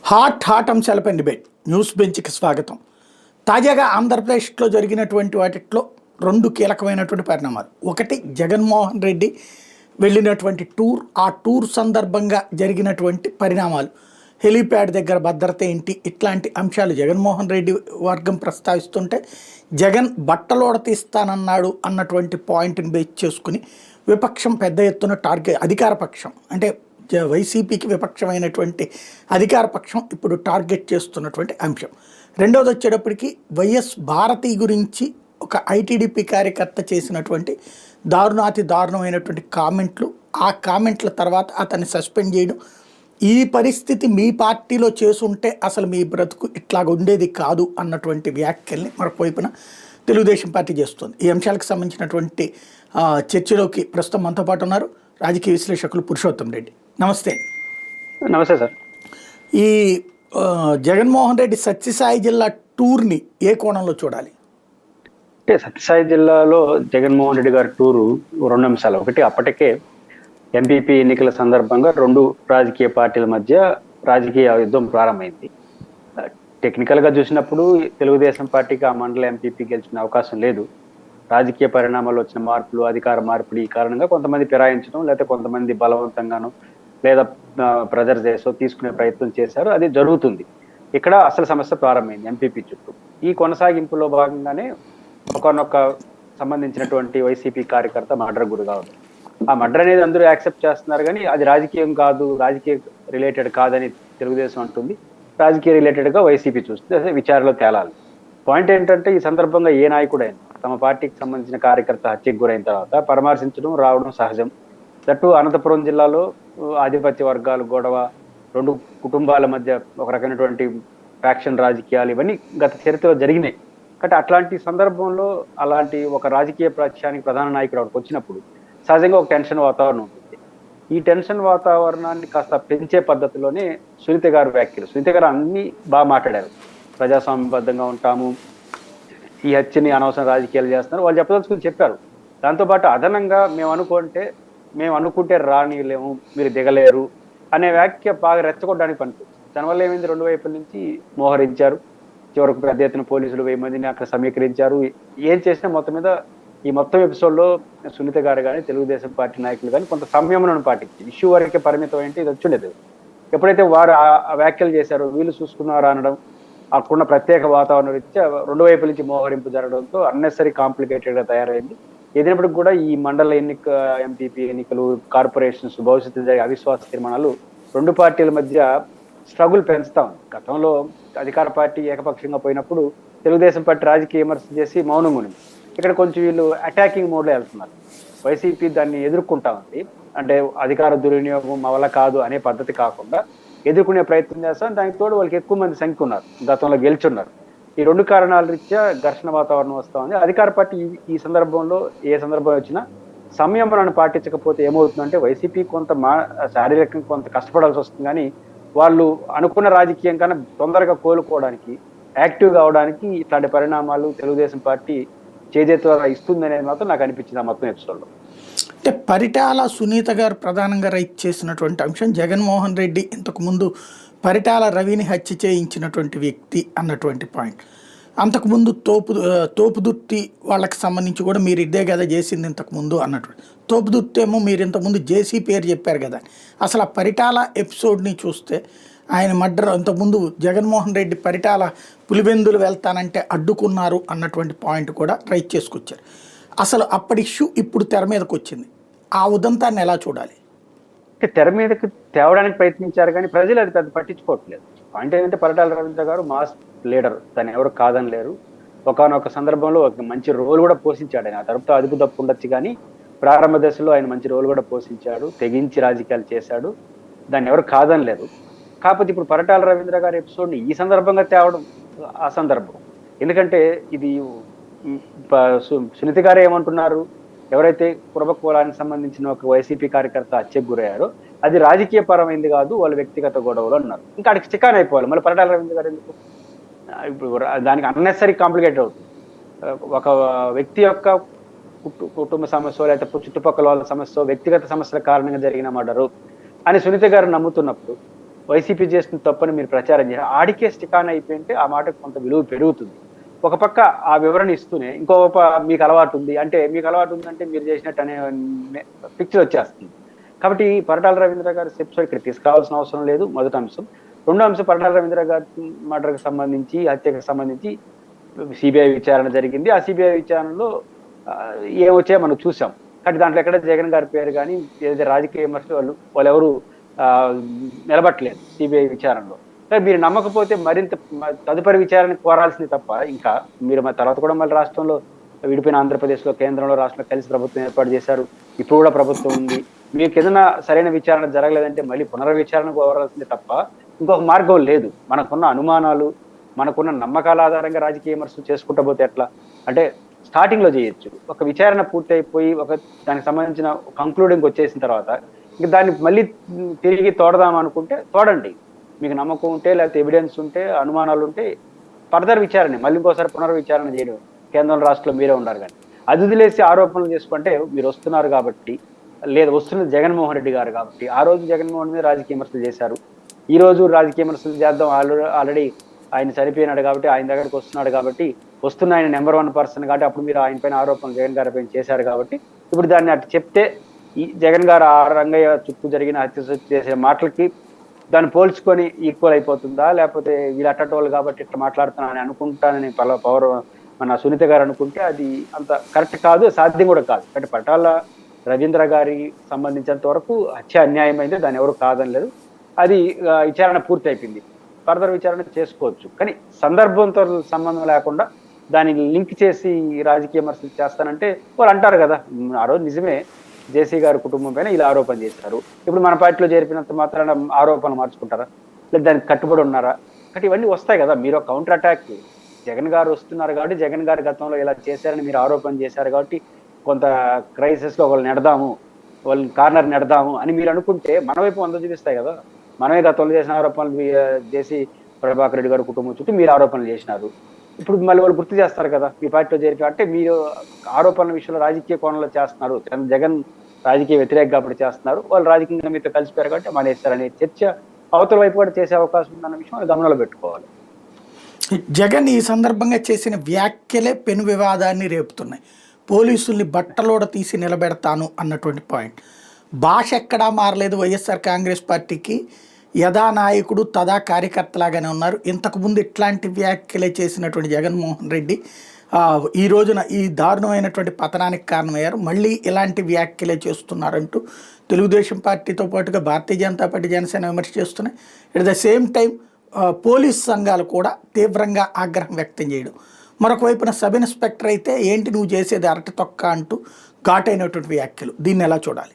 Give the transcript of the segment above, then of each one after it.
Hot అంశాలపై debate news బెంచ్కి స్వాగతం. తాజాగా ఆంధ్రప్రదేశ్లో జరిగినటువంటి వాటిలో రెండు కీలకమైనటువంటి పరిణామాలు. ఒకటి, జగన్మోహన్ రెడ్డి వెళ్ళినటువంటి టూర్, ఆ టూర్ సందర్భంగా జరిగినటువంటి పరిణామాలు, హెలీప్యాడ్ దగ్గర భద్రత ఏంటి, ఇట్లాంటి అంశాలు జగన్మోహన్ రెడ్డి వర్గం ప్రస్తావిస్తుంటే, జగన్ బట్టలోడ తీస్తానన్నాడు అన్నటువంటి పాయింట్ని బేస్ చేసుకుని విపక్షం పెద్ద ఎత్తున టార్గెట్, అధికార పక్షం అంటే వైసీపీకి విపక్షమైనటువంటి అధికార పక్షం ఇప్పుడు టార్గెట్ చేస్తున్నటువంటి అంశం. రెండవది వచ్చేటప్పటికి వైఎస్ భారతి గురించి ఒక ఐటీడీపీ కార్యకర్త చేసినటువంటి దారుణాతి దారుణమైనటువంటి కామెంట్లు, ఆ కామెంట్ల తర్వాత అతన్ని సస్పెండ్ చేయడం, ఈ పరిస్థితి మీ పార్టీలో చేసుంటే అసలు మీ బ్రతుకు ఇట్లాగ ఉండేది కాదు అన్నటువంటి వ్యాఖ్యల్ని మరొక వైపున తెలుగుదేశం పార్టీ చేస్తుంది. ఈ అంశాలకు సంబంధించినటువంటి చర్చలోకి ప్రస్తుతం మనతో పాటు ఉన్నారు రాజకీయ విశ్లేషకులు పురుషోత్తం రెడ్డి. నమస్తే. నమస్తే సార్. ఈ జగన్మోహన్ రెడ్డి సత్యసాయి జిల్లా టూర్ని ఏ కోణంలో చూడాలి? అంటే సత్యసాయి జిల్లాలో జగన్మోహన్ రెడ్డి గారి టూరు రెండు అంశాలు. ఒకటి, అప్పటికే ఎంపీపీ ఎన్నికల సందర్భంగా రెండు రాజకీయ పార్టీల మధ్య రాజకీయ యుద్ధం ప్రారంభమైంది. టెక్నికల్గా చూసినప్పుడు తెలుగుదేశం పార్టీకి ఆ మండల ఎంపీపీ గెలిచిన అవకాశం లేదు. రాజకీయ పరిణామాల్లో వచ్చిన మార్పులు, అధికార మార్పిడి ఈ కారణంగా కొంతమంది ఫిరాయించడం, లేకపోతే కొంతమంది బలవంతంగానో లేదా ప్రెజర్ చేసో తీసుకునే ప్రయత్నం చేశారు. అది జరుగుతుంది. ఇక్కడ అసలు సమస్య ప్రారంభమైంది ఎంపీపీ చుట్టూ. ఈ కొనసాగింపులో భాగంగానే ఒకనొక సంబంధించినటువంటి వైసీపీ కార్యకర్త మర్డర్ గురి కావడం. ఆ మర్డర్ అనేది అందరూ యాక్సెప్ట్ చేస్తున్నారు, కానీ అది రాజకీయం కాదు, రాజకీయ రిలేటెడ్ కాదని తెలుగుదేశం అంటుంది. రాజకీయ రిలేటెడ్గా వైసీపీ చూస్తుంది. అదే విచారణలో తేలాలి. పాయింట్ ఏంటంటే, ఈ సందర్భంగా ఏ నాయకుడైనా తమ పార్టీకి సంబంధించిన కార్యకర్త హత్యకు గురైన తర్వాత పరామర్శించడం రావడం సహజం. దట్టు అనంతపురం జిల్లాలో ఆధిపత్య వర్గాలు గొడవ, రెండు కుటుంబాల మధ్య ఒక రకమైనటువంటి ఫ్యాక్షన్ రాజకీయాలు, ఇవన్నీ గత చరిత్రలో జరిగినాయి. కాబట్టి అట్లాంటి సందర్భంలో అలాంటి ఒక రాజకీయ పక్షానికి ప్రధాన నాయకుడు అక్కడికి వచ్చినప్పుడు సహజంగా ఒక టెన్షన్ వాతావరణం ఉంటుంది. ఈ టెన్షన్ వాతావరణాన్ని కాస్త పెంచే పద్ధతిలోనే సునీత గారు వ్యాఖ్యలు. సునీత గారు అన్ని బాగా మాట్లాడారు. ప్రజాస్వామ్యబద్ధంగా ఉంటాము, ఈ హత్యని అనవసరం రాజకీయాలు చేస్తున్నారు, వాళ్ళు చెప్పదలుచుకుని చెప్పారు. దాంతోపాటు అదనంగా మేము అనుకుంటే రానిలేము, మీరు దిగలేరు అనే వ్యాఖ్య బాగా రెచ్చగొట్టడానికి పనికొచ్చింది. దానివల్ల ఏమైంది, రెండు వైపుల నుంచి మోహరించారు. చివరకు పెద్ద ఎత్తున పోలీసులు 1000 మందిని అక్కడ సమీకరించారు. ఏం చేసినా మొత్తం మీద ఈ మొత్తం ఎపిసోడ్లో సునీత గారు కానీ తెలుగుదేశం పార్టీ నాయకులు కానీ కొంత సంయమనం పాటించి ఇష్యూ వరకే పరిమితం ఏంటి ఇది వచ్చిండేది. ఎప్పుడైతే వారు ఆ వ్యాఖ్యలు చేశారో, వీళ్ళు చూసుకున్నారా అనడం, అక్కడున్న ప్రత్యేక వాతావరణం రీత్యా రెండు వైపుల నుంచి మోహరింపు జరగడంతో అన్నెసరీ కాంప్లికేటెడ్గా తయారైంది. ఏదైనప్పటికి కూడా ఈ మండల ఎంపీపీ ఎన్నికలు, కార్పొరేషన్స్, భవిష్యత్తు జరిగే అవిశ్వాస తీర్మానాలు రెండు పార్టీల మధ్య స్ట్రగుల్ పెంచుతా ఉంది. గతంలో అధికార పార్టీ ఏకపక్షంగా పోయినప్పుడు తెలుగుదేశం పార్టీ రాజకీయ విమర్శ చేసి మౌనంగా ఉంది. ఇక్కడ కొంచెం వీళ్ళు అటాకింగ్ మోడ్లో వెళ్తున్నారు. వైసీపీ దాన్ని ఎదుర్కొంటా ఉంది. అంటే అధికార దుర్వినియోగం మా వల్ల కాదు అనే పద్ధతి కాకుండా ఎదుర్కొనే ప్రయత్నం చేస్తాం. దానికి తోడు వాళ్ళకి ఎక్కువ మంది సంఖ్య ఉన్నారు, గతంలో గెలుచున్నారు. ఈ రెండు కారణాల రీత్యా ఘర్షణ వాతావరణం వస్తూ ఉంది. అధికార పార్టీ ఈ సందర్భంలో ఏ సందర్భం వచ్చినా సంయమనాన్ని పాటించకపోతే ఏమవుతుందంటే, వైసీపీ కొంత శారీరకంగా కొంత కష్టపడాల్సి వస్తుంది, కానీ వాళ్ళు అనుకున్న రాజకీయం కన్నా తొందరగా కోలుకోవడానికి, యాక్టివ్ కావడానికి ఇట్లాంటి పరిణామాలు తెలుగుదేశం పార్టీ చేజేతుగా ఇస్తుందనేది మాత్రం నాకు అనిపించింది ఆ మొత్తం ఎపిసోడ్లో. అంటే పరిటాల సునీత గారు ప్రధానంగా రైట్ చేసినటువంటి అంశం, జగన్మోహన్ రెడ్డి ఇంతకుముందు పరిటాల రవిని హత్య చేయించినటువంటి వ్యక్తి అన్నటువంటి పాయింట్. అంతకుముందు తోపుదుర్తి వాళ్ళకి సంబంధించి కూడా మీరు ఇదే కదా చేసింది ఇంతకుముందు అన్నటువంటి. తోపుదుర్తి ఏమో మీరు ఇంతకుముందు జేసీ పేరు చెప్పారు కదా. అసలు ఆ పరిటాల ఎపిసోడ్ని చూస్తే ఆయన మర్డర్, అంతకుముందు జగన్మోహన్ రెడ్డి పరిటాల పులివెందులు వెళ్తానంటే అడ్డుకున్నారు అన్నటువంటి పాయింట్ కూడా రైట్ చేసుకొచ్చారు. అసలు అప్పటి ఇష్యూ ఇప్పుడు తెర మీదకి వచ్చింది. ఆ ఉదంతాన్ని ఎలా చూడాలి? తెర మీదకి తేవడానికి ప్రయత్నించారు, కానీ ప్రజలు అది పెద్ద పట్టించుకోవట్లేదు. పాయింట్ ఏంటంటే, పరిటాల రవీంద్ర గారు మాస్ లీడర్, తను ఎవరు కాదని లేరు. ఒకనొక సందర్భంలో ఒక మంచి రోల్ కూడా పోషించాడు. ఆయన ఆ తరపుతో అదుపు తప్పు ఉండొచ్చు, కానీ ప్రారంభ దశలో ఆయన మంచి రోల్ కూడా పోషించాడు, తెగించి రాజకీయాలు చేశాడు, దాన్ని ఎవరు కాదని లేరు. కాకపోతే ఇప్పుడు పరిటాల రవీంద్ర గారి ఎపిసోడ్ని ఈ సందర్భంగా తేవడం అసందర్భం. ఎందుకంటే ఇది సునీత గారు ఏమంటున్నారు, ఎవరైతే కురబ కులానికి సంబంధించిన ఒక వైసీపీ కార్యకర్త హత్యకు గురయ్యారో అది రాజకీయ పరమైంది కాదు, వాళ్ళ వ్యక్తిగత గొడవలు అన్నారు. ఇంకా అక్కడికి చికాన్ అయిపోవాలి. మళ్ళీ పరిటాల రవీంద్ర గారు ఎందుకు? ఇప్పుడు దానికి అన్నెసరీ కాంప్లికేటెడ్ అవుతుంది. ఒక వ్యక్తి యొక్క కుటుంబ సమస్య, లేకపోతే చుట్టుపక్కల వాళ్ళ సమస్య, వ్యక్తిగత సమస్యల కారణంగా జరిగిన మర్డరు అని సునీత గారు నమ్ముతున్నప్పుడు వైసీపీ చేస్తున్న తప్పని మీరు ప్రచారం చేయాలి. ఆడికే స్టికాన్ అయిపోయింటే ఆ మాటకు కొంత విలువ పెరుగుతుంది. ఒక పక్క ఆ వివరణ ఇస్తూనే ఇంకో మీకు అలవాటు ఉంది అంటే, మీకు అలవాటు ఉందంటే మీరు చేసినట్టు అనే పిక్చర్ వచ్చేస్తుంది. కాబట్టి పరిటాల రవీంద్ర గారి స్టెప్స్ ఇక్కడ తీసుకురావాల్సిన అవసరం లేదు, మొదటి అంశం. రెండో అంశం, పరిటాల రవీంద్ర గారి మర్డర్కి సంబంధించి, హత్యకు సంబంధించి సిబిఐ విచారణ జరిగింది. ఆ సిబిఐ విచారణలో ఏమొచ్చాయో మనం చూసాం. కానీ దాంట్లో ఎక్కడ జగన్ గారి పేరు కానీ ఏదైతే రాజకీయ విమర్శలు వాళ్ళు ఎవరు నిలబట్టలేదు సిబిఐ విచారణలో. మీరు నమ్మకపోతే మరింత తదుపరి విచారణ కోరాల్సింది తప్ప, ఇంకా మీరు తర్వాత కూడా మళ్ళీ రాష్ట్రంలో విడిపోయిన ఆంధ్రప్రదేశ్లో కేంద్రంలో రాష్ట్రంలో కలిసి ప్రభుత్వం ఏర్పాటు చేశారు. ఇప్పుడు కూడా ప్రభుత్వం ఉంది. మీకు ఏదైనా సరైన విచారణ జరగలేదంటే మళ్ళీ పునర్విచారణ కోరాల్సింది తప్ప ఇంకొక మార్గం లేదు. మనకున్న అనుమానాలు, మనకున్న నమ్మకాల ఆధారంగా రాజకీయ విమర్శలు చేసుకుంటూ పోతే ఎట్లా? అంటే స్టార్టింగ్ లో చేయొచ్చు. ఒక విచారణ పూర్తి అయిపోయి దానికి సంబంధించిన కంక్లూడింగ్ వచ్చేసిన తర్వాత ఇంకా దాన్ని మళ్ళీ తిరిగి తోడదాం అనుకుంటే తోడండి. మీకు నమ్మకం ఉంటే, లేకపోతే ఎవిడెన్స్ ఉంటే, అనుమానాలు ఉంటే ఫర్దర్ విచారణ, మళ్ళీ ఇంకోసారి పునర్విచారణ చేయడం. కేంద్రం రాష్ట్రంలో మీరే ఉన్నారు. కానీ అది వదిలేసి ఆరోపణలు చేసుకుంటే మీరు వస్తున్నారు కాబట్టి, లేదు వస్తున్నది జగన్మోహన్ రెడ్డి గారు కాబట్టి, ఆ రోజు జగన్మోహన్ మీద రాజకీయ విమర్శలు చేశారు, ఈ రోజు రాజకీయ విమర్శలు చేద్దాం, ఆల్రెడీ ఆయన చనిపోయినాడు కాబట్టి, ఆయన దగ్గరికి వస్తున్నాడు కాబట్టి, వస్తున్న ఆయన నెంబర్ 1 పర్సన్ కాబట్టి, అప్పుడు మీరు ఆయన పైన ఆరోపణలు జగన్ గారి పైన చేశారు కాబట్టి, ఇప్పుడు దాన్ని అటు చెప్తే ఈ జగన్ గారు ఆ రంగయ్య చుట్టూ జరిగిన హత్య చేసే మాటలకి దాన్ని పోల్చుకొని ఈక్వల్ అయిపోతుందా, లేకపోతే వీళ్ళు అట్టటోళ్ళు కాబట్టి ఇట్లా మాట్లాడుతున్నానని అనుకుంటానని పవర్ మన సునీత గారు అనుకుంటే అది అంత కరెక్ట్ కాదు, సాధ్యం కూడా కాదు. అంటే పరిటాల రవీంద్ర గారి సంబంధించినంత వరకు హత్య అన్యాయం అయితే దాన్ని ఎవరు కాదనలేదు. అది విచారణ పూర్తి అయిపోయింది, ఫర్దర్ విచారణ చేసుకోవచ్చు. కానీ సందర్భంతో సంబంధం లేకుండా దాన్ని లింక్ చేసి రాజకీయ విమర్శలు చేస్తానంటే వాళ్ళు అంటారు కదా, ఆ రోజు నిజమే జేసీ గారి కుటుంబం పైన ఇలా ఆరోపణ చేశారు, ఇప్పుడు మన పార్టీలో చేరిపినంత మాత్రాన ఆరోపణలు మార్చుకుంటారా, లేదా దానికి కట్టుబడి ఉన్నారా? కాబట్టి ఇవన్నీ వస్తాయి కదా. మీరు కౌంటర్ అటాక్, జగన్ గారు వస్తున్నారు కాబట్టి, జగన్ గారు గతంలో ఇలా చేశారని మీరు ఆరోపణ చేశారు కాబట్టి కొంత క్రైసిస్లో వాళ్ళని నెడదాము, వాళ్ళని కార్నర్ నెడదాము అని మీరు అనుకుంటే మన వైపు 100 చూపిస్తాయి కదా. మనమే గతంలో చేసిన ఆరోపణలు చేసి ప్రభాకర్ రెడ్డి గారి కుటుంబం చుట్టూ మీరు ఆరోపణలు చేసినారు, ఇప్పుడు మళ్ళీ వాళ్ళు గుర్తు చేస్తారు కదా మీ పార్టీలో చేరిపి. అంటే మీరు ఆరోపణల విషయంలో రాజకీయ కోణంలో చేస్తున్నారు, జగన్ రాజకీయ వ్యతిరేక కాబట్టి చేస్తున్నారు, వాళ్ళు రాజకీయంగా మీతో కలిసిపోయారు కాబట్టి మానేస్తారనే చర్చ అవతల వైపు కూడా చేసే అవకాశం ఉందన్న విషయం వాళ్ళు గమనంలో పెట్టుకోవాలి. జగన్ ఈ సందర్భంగా చేసిన వ్యాఖ్యలే పెను వివాదాన్ని రేపుతున్నాయి. పోలీసుల్ని బట్టలోడ తీసి నిలబెడతాను అన్నటువంటి పాయింట్. భాష ఎక్కడా మారలేదు. వైఎస్ఆర్ కాంగ్రెస్ పార్టీకి యథా నాయకుడు తదా కార్యకర్తలాగానే ఉన్నారు. ఇంతకుముందు ఇట్లాంటి వ్యాఖ్యలే చేసినటువంటి జగన్మోహన్ రెడ్డి ఈ రోజున ఈ దారుణమైనటువంటి పతనానికి కారణమయ్యారు. మళ్ళీ ఇలాంటి వ్యాఖ్యలే చేస్తున్నారంటూ తెలుగుదేశం పార్టీతో పాటుగా భారతీయ జనతా పార్టీ, జనసేన విమర్శ చేస్తున్నాయి. At the same time police సంఘాలు కూడా తీవ్రంగా ఆగ్రహం వ్యక్తం చేయడం. మరొక వైపున సబ్ ఇన్స్పెక్టర్ అయితే ఏంటి నువ్వు చేసేది అరటి తొక్క అంటూ ఘాటైనటువంటి వ్యాఖ్యలు. దీన్ని ఎలా చూడాలి?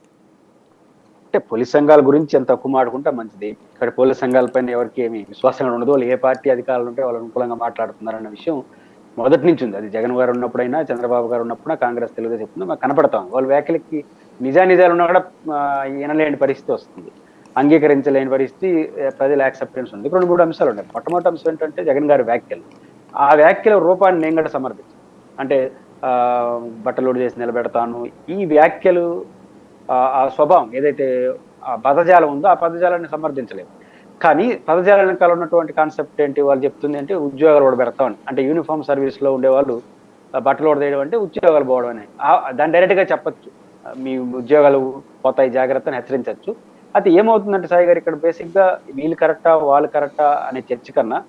అంటే పోలీస్ సంఘాల గురించి ఎంత తక్కువ మాట్లాడుకుంటే మంచిది. ఇక్కడ పోలీస్ సంఘాలపైన ఎవరికి ఏమి విశ్వాసంగా ఉండదు. వాళ్ళు ఏ పార్టీ అధికారులు ఉంటే వాళ్ళు అనుకూలంగా మాట్లాడుతున్నారన్న విషయం మొదటి నుంచి ఉంది. అది జగన్ గారు ఉన్నప్పుడైనా, చంద్రబాబు గారు ఉన్నప్పుడు, కాంగ్రెస్ తెలుగుదేశం చెప్తున్నా మాకు కనపడతాం. వాళ్ళ వ్యాఖ్యలకి నిజాలు ఉన్నా కూడా వినలేని పరిస్థితి వస్తుంది, అంగీకరించలేని పరిస్థితి, ప్రజల యాక్సెప్టెన్స్ ఉంది. 2-3 అంశాలు ఉన్నాయి. మొట్టమొదటి అంశం ఏంటంటే జగన్ గారి వ్యాఖ్యలు. ఆ వ్యాఖ్యల రూపాన్ని నేను కూడా సమర్థించాను. అంటే బట్టలోడు చేసి నిలబెడతాను, ఈ వ్యాఖ్యలు ఆ స్వభావం ఏదైతే ఆ పదజాలం ఉందో ఆ పదజాలాన్ని సమర్థించలేదు. కానీ పదజాల వెనకాల ఉన్నటువంటి కాన్సెప్ట్ ఏంటి, వాళ్ళు చెప్తుంది అంటే ఉద్యోగాలు కూడా పెడతామని. అంటే యూనిఫామ్ సర్వీస్ లో ఉండేవాళ్ళు బట్టలు ఓడదేయడం అంటే ఉద్యోగాలు పోవడం అని దాన్ని డైరెక్ట్ గా చెప్పచ్చు. మీ ఉద్యోగాలు పోతాయి జాగ్రత్తని హెచ్చరించవచ్చు. అయితే ఏమవుతుందంటే సాయి గారు, ఇక్కడ బేసిక్ గా వీళ్ళు కరెక్టా వాళ్ళు కరెక్టా అనే చర్చ కన్నా